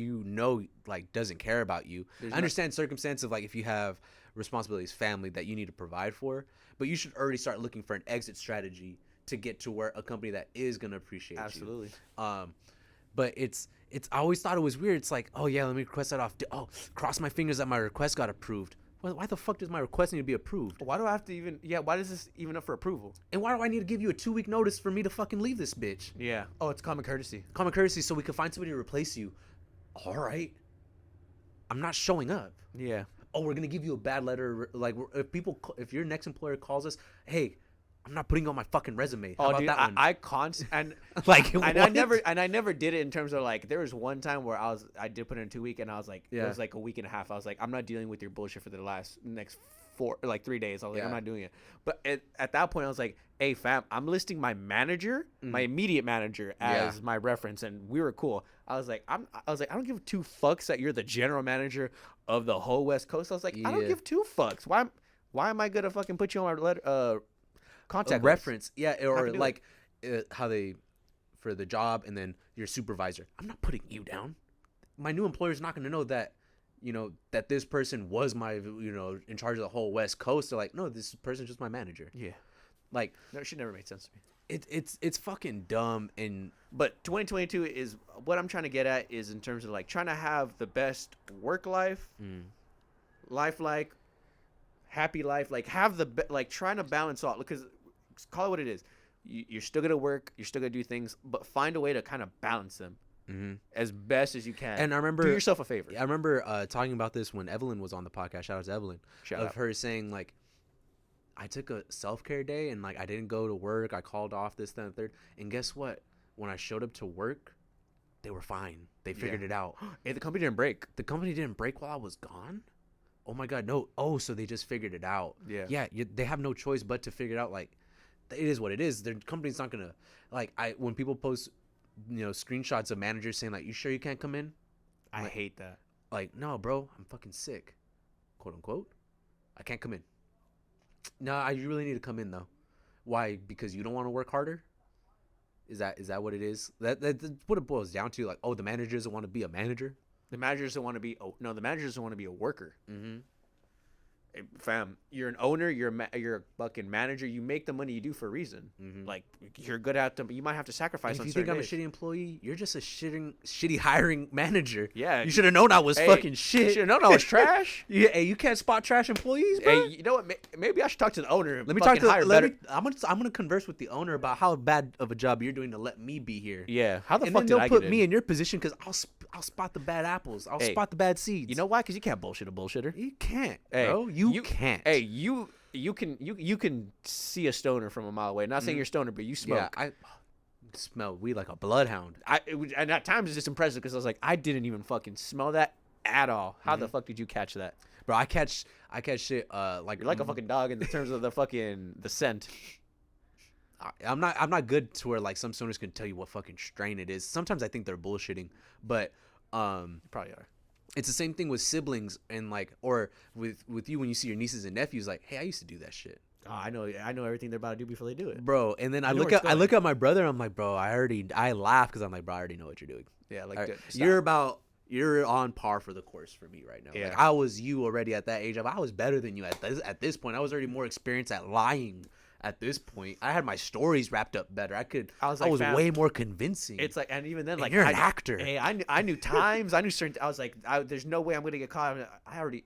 like doesn't care about you. I understand circumstances of like if you have responsibilities, family that you need to provide for, but you should already start looking for an exit strategy to get to where a company that is gonna appreciate you. Absolutely. But I always thought it was weird. It's like, oh yeah, let me request that off. Oh, cross my fingers that my request got approved. Why the fuck does my request need to be approved? Why do I have to even? Yeah, why is this even up for approval? And why do I need to give you a 2-week notice for me to fucking leave this bitch? Yeah. Oh, it's common courtesy. Common courtesy, so we can find somebody to replace you. All right. I'm not showing up. Yeah. Oh, we're gonna give you a bad letter. Like, if your next employer calls us, hey, I'm not putting on my fucking resume. How about that one? And like, I never did it in terms of like, there was one time where I did put in 2 weeks and I was like, it was like a week and a half. I was like, I'm not dealing with your bullshit for the next 3 days. I was like, I'm not doing it. But at that point I was like, hey fam, I'm listing my manager, my immediate manager as my reference. And we were cool. I was like, I don't give 2 fucks that you're the general manager of the whole West Coast. I was like, I don't give 2 fucks. Why am I going to fucking put you on my letter, contact reference? Yeah, or like how they for the job and then your supervisor. I'm not putting you down. My new employer's not going to know that that this person was my in charge of the whole West Coast. They're like, no, this person's just my manager. Yeah, like no, it should never made sense to me. It's fucking dumb. But 2022 is what I'm trying to get at, is in terms of like trying to have the best work life, life, like happy life, like have like trying to balance all, because call it what it is. You're still gonna work, you're still gonna do things, but find a way to kind of balance them as best as you can. And I remember, do yourself a favor. I remember talking about this when Evelyn was on the podcast. Shout out to Evelyn. Her saying like, I took a self-care day and like I didn't go to work. I called off this, that, and the third. And guess what? When I showed up to work, they were fine. They figured it out. Hey, the company didn't break. The company didn't break while I was gone? Oh my God, no. Oh, so they just figured it out. Yeah. Yeah, they have no choice but to figure it out. Like, it is what it is. Their company's not going to, like, when people post, screenshots of managers saying, like, you sure you can't come in? I hate that. Like, no, bro, I'm fucking sick, quote unquote. I can't come in. No, you really need to come in, though. Why? Because you don't want to work harder? Is that what it is? That's what it boils down to. Like, oh, the manager doesn't want to be a manager? The manager doesn't want to be the manager doesn't want to be a worker. Mm-hmm. Hey, fam, you're an owner. You're a fucking manager. You make the money you do for a reason. Mhm. Like you're good at them, but you might have to sacrifice And if on you think certain I'm a days. shitty employee, you're just a shitty hiring manager. Yeah, You should have known I was hey, fucking shit. Should have known I was trash. Yeah, hey, you can't spot trash employees, bro. Hey, you know what? Maybe I should talk to the owner. And Let me talk to. hire better. I'm gonna converse with the owner about how bad of a job you're doing to let me be here. Yeah, how the And fuck then did they'll I put get me in? in your position because I'll spot the bad apples. I'll Hey, spot the bad seeds. You know why? Because you can't bullshit a bullshitter. You can't, Hey, bro. You can't. Hey, you can see a stoner from a mile away. Not saying you're a stoner, but you smoke. Yeah, I smell weed like a bloodhound. And at times it's just impressive because I was like, I didn't even fucking smell that at all. How Mm-hmm. the fuck did you catch that? Bro, I catch shit like You're like a fucking dog in the terms of the scent. I'm not good to where like some stoners can tell you what fucking strain it is. Sometimes I think they're bullshitting, but You probably are. it's the same thing with siblings and like or with you when you see your nieces and nephews like, hey, I used to do that shit. Oh, I know everything they're about to do before they do it. Bro, and then I know look where it's at going. my brother. I'm like, bro, I laugh because I'm like, bro, I already know what you're doing. Yeah, like All right, stop. you're on par for the course for me right now. Yeah. Like I was you already at that age. I was better than you at this point. I was already more experienced at lying. At this point, I had my stories wrapped up better. I was fam, way more convincing. It's like, and even then, And like you're an actor. Hey, I knew times. I knew certain. I was like, there's no way I'm gonna get caught. I already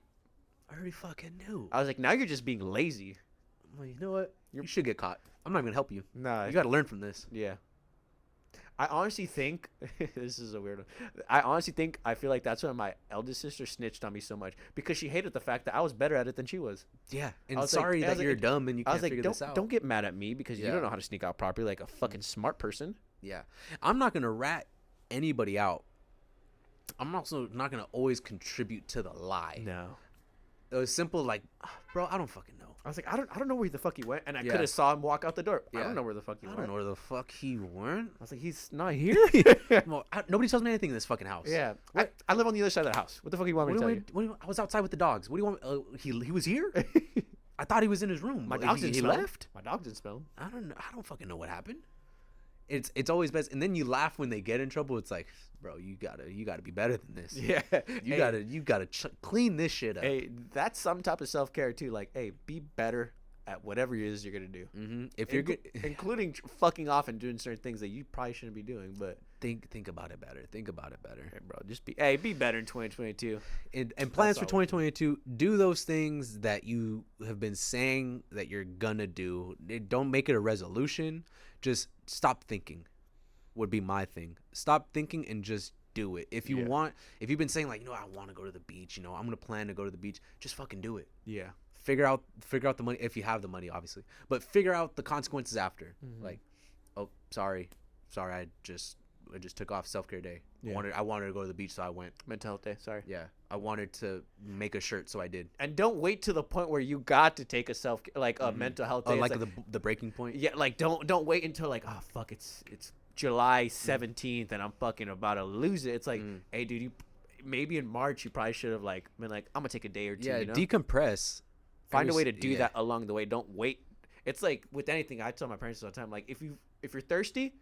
fucking knew. I was like, now you're just being lazy. I'm like, you know what? You should get caught. I'm not even gonna help you. Nah, You got to learn from this. yeah. I honestly think this is a weird one. I feel like that's why my eldest sister snitched on me so much because she hated the fact that I was better at it than she was. Yeah, I and was sorry like- I that was you're like- dumb and you I can't was like, figure this out. don't get mad at me because you Yeah. don't know how to sneak out properly like a fucking smart person. Yeah, I'm not gonna rat anybody out. I'm also not gonna always contribute to the lie. No. It was simple, like, bro, I don't fucking know. I was like, I don't know where the fuck he went, and I Yeah. could have saw him walk out the door. I Yeah. don't know where the fuck he I went. don't know where the fuck he went. I was like, he's not here. Well, nobody tells me anything in this fucking house. Yeah, I live on the other side of the house. What the fuck do you want me to tell you? I was outside with the dogs. What do you want? He was here. I thought he was in his room. My Like, dog didn't he smell. left. My dog didn't smell. I don't fucking know what happened. It's always best, and then you laugh when they get in trouble. It's like, bro, you gotta be better than this. Yeah, You gotta clean this shit up. Hey, that's some type of self care too. Like, hey, be better at whatever it is you're gonna do. Mm-hmm. If you're good, including fucking off and doing certain things that you probably shouldn't be doing. But think about it better. Think about it better. hey, bro, just be better in 2022. And plans for all we 2022. Do those things that you have been saying that you're gonna do. Don't make it a resolution. Just stop thinking. Would be my thing. Stop thinking and just do it. If you want, if you've been saying like, I want to go to the beach. I'm gonna plan to go to the beach. Just fucking do it. Yeah, Figure out the money if you have the money, obviously. But figure out the consequences after. Mm-hmm. Like, oh, sorry, I just took off self-care day. Yeah. I wanted to go to the beach, so I went. mental health day. Sorry. Yeah, I wanted to make a shirt, so I did. And don't wait to the point where you got to take a mental health day. Oh, It's like the breaking point. yeah, like don't wait until like, oh fuck, it's July 17th and I'm fucking about to lose it. It's like, hey dude, maybe in March you probably should have like been like, I'm gonna take a day or two. Yeah, you know? decompress. Find a way to do that along the way. Don't wait. It's like with anything. I tell my parents all the time, like if you're thirsty,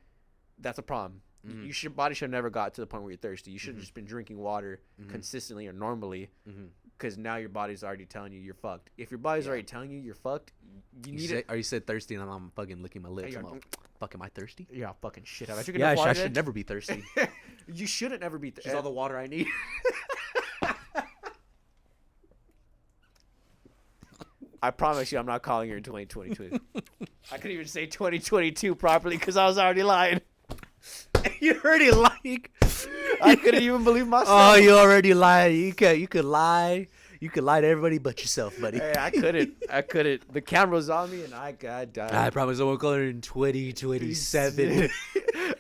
that's a problem. Your body should have never got to the point where you're thirsty. You should have just been drinking water consistently or normally, because now your body's already telling you you're fucked. If your body's already telling you you're fucked, you need it. Or you said thirsty, and I'm fucking licking my lips. Hey, I'm like, fuck, am I thirsty? Yeah, fucking shit. Have I drinking Yeah, enough water I today? should never be thirsty. You shouldn't never be. Just all the water I need. I promise you, I'm not calling her in 2022. I couldn't even say 2022 properly because I was already lying. You already like. I couldn't even believe myself. Oh, you already lied. You could lie. You could lie to everybody but yourself, buddy. Hey, I couldn't. The camera's on me, and I died. I promise I won't call her in 2027.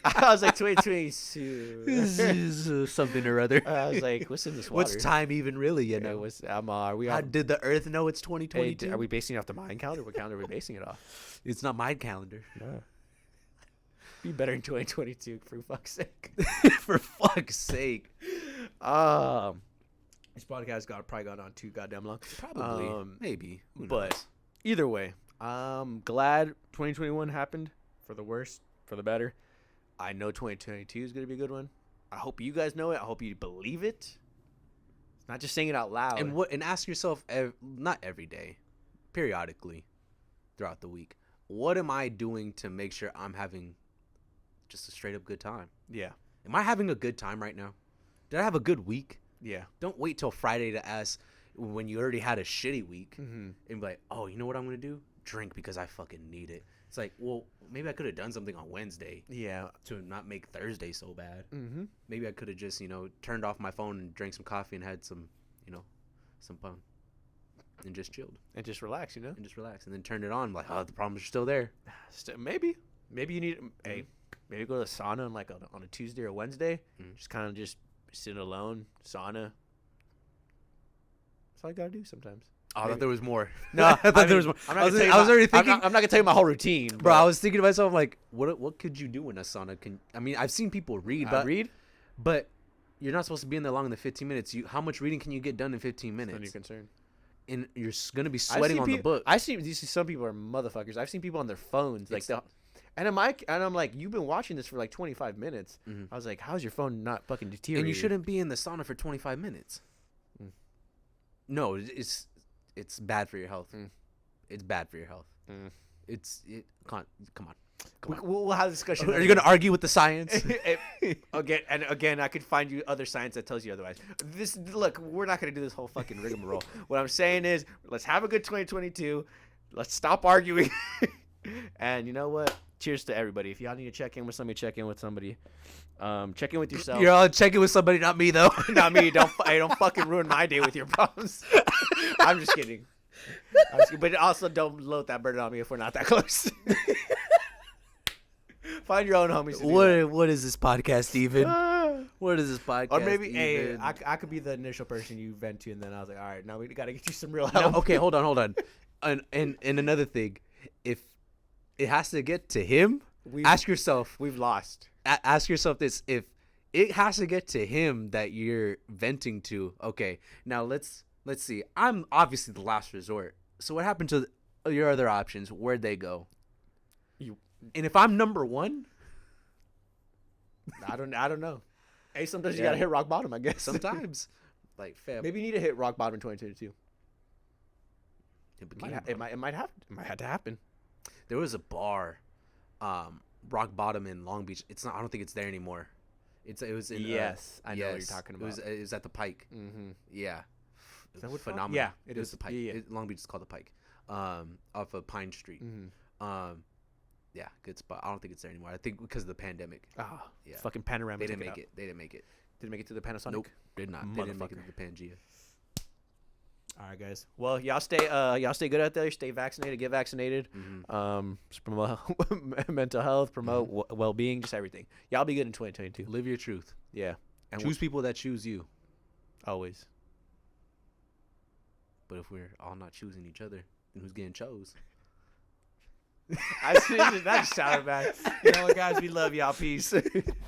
I was like 2022. Something or other. I was like, what's in this water? What's time even really? You Yeah, know. are we How off? did the Earth know it's Hey, 2022? are we basing it off the Mayan calendar? What calendar are we basing it off? It's not my calendar. No. Be better in 2022, for fuck's sake. For fuck's sake. This podcast probably got on too goddamn long. Probably. Maybe. Who But knows? either way, I'm glad 2021 happened, for the worse, for the better. I know 2022 is going to be a good one. I hope you guys know it. I hope you believe it. Not just saying it out loud. And ask yourself, not every day, periodically throughout the week, what am I doing to make sure I'm having just a straight up good time? Yeah. Am I having a good time right now? Did I have a good week? Yeah. Don't wait till Friday to ask when you already had a shitty week Mm-hmm. and be like, oh, you know what I'm going to do? Drink because I fucking need it. It's like, well, maybe I could have done something on Wednesday Yeah. to not make Thursday so bad. Mm-hmm. Maybe I could have just, turned off my phone and drank some coffee and had some fun and just chilled And just relax, you know? and just relax and then turned it on. Like, oh, the problems are still there. Maybe you need, hey, maybe go to the sauna on like on a Tuesday or Wednesday. Just kind of just sit alone, sauna. That's all you gotta do sometimes. Oh, I thought there was more. No, I thought there was more. I was already thinking. I'm not gonna tell you my whole routine, Bro, I was thinking to myself, like, what could you do in a sauna? I've seen people read, but you're not supposed to be in there longer than 15 minutes. How much reading can you get done in 15 minutes? None of your concern. And you're gonna be sweating on the book. I see. You see, some people are motherfuckers. I've seen people on their phones, and I'm like, you've been watching this for like 25 minutes. Mm-hmm. I was like, how's your phone not fucking deteriorating? And you shouldn't be in the sauna for 25 minutes. Mm. No, it's bad for your health. Mm. It's bad for your health. Mm. Come on. We'll have a discussion. Are you gonna argue with the science? Again, I could find you other science that tells you otherwise. Look, we're not gonna do this whole fucking rigmarole. What I'm saying is, let's have a good 2022. Let's stop arguing. And you know what? Cheers to everybody. If y'all need to check in with somebody, check in with somebody. Check in with yourself. You're all checking with somebody, not me though. Not me. Don't fucking ruin my day with your problems. I'm just kidding. But also don't load that burden on me if we're not that close. Find your own homies. What is this podcast even? What is this podcast? Or maybe, even? I could be the initial person you vent to, and then I was like, all right, now we gotta get you some real help. No, okay, hold on. And another thing, if it has to get to him, ask yourself. We've lost. Ask yourself this: if it has to get to him that you're venting to, okay, now let's see. I'm obviously the last resort. So what happened to your other options? Where'd they go? And if I'm number one, I don't know. Hey, sometimes you gotta hit rock bottom, I guess. Sometimes, like, fam. Maybe you need to hit rock bottom in 2022. It might have to happen. There was a bar, rock bottom in Long Beach. It's not. I don't think it's there anymore. It was in. Yes, I know what you're talking about. It was at the Pike. Mm-hmm. Yeah. Is that what phenomenal? Yeah, it was the Pike. Yeah. Long Beach is called the Pike. Off of Pine Street. Mm-hmm. Yeah, good spot. I don't think it's there anymore. I think because of the pandemic. Oh, yeah. Fucking Panorama. They didn't make it. They didn't make it. Didn't make it to the Panasonic. Nope, did not. They didn't make it to the Pangea. All right, guys. Well, y'all stay good out there. Stay vaccinated. Get vaccinated. Mm-hmm. Just promote mental health. Promote well-being. Just everything. Y'all be good in 2022. Live your truth. Yeah. And choose people that choose you. Always. But if we're all not choosing each other, then who's getting chose? That just sounded bad. You know what, guys? We love y'all. Peace.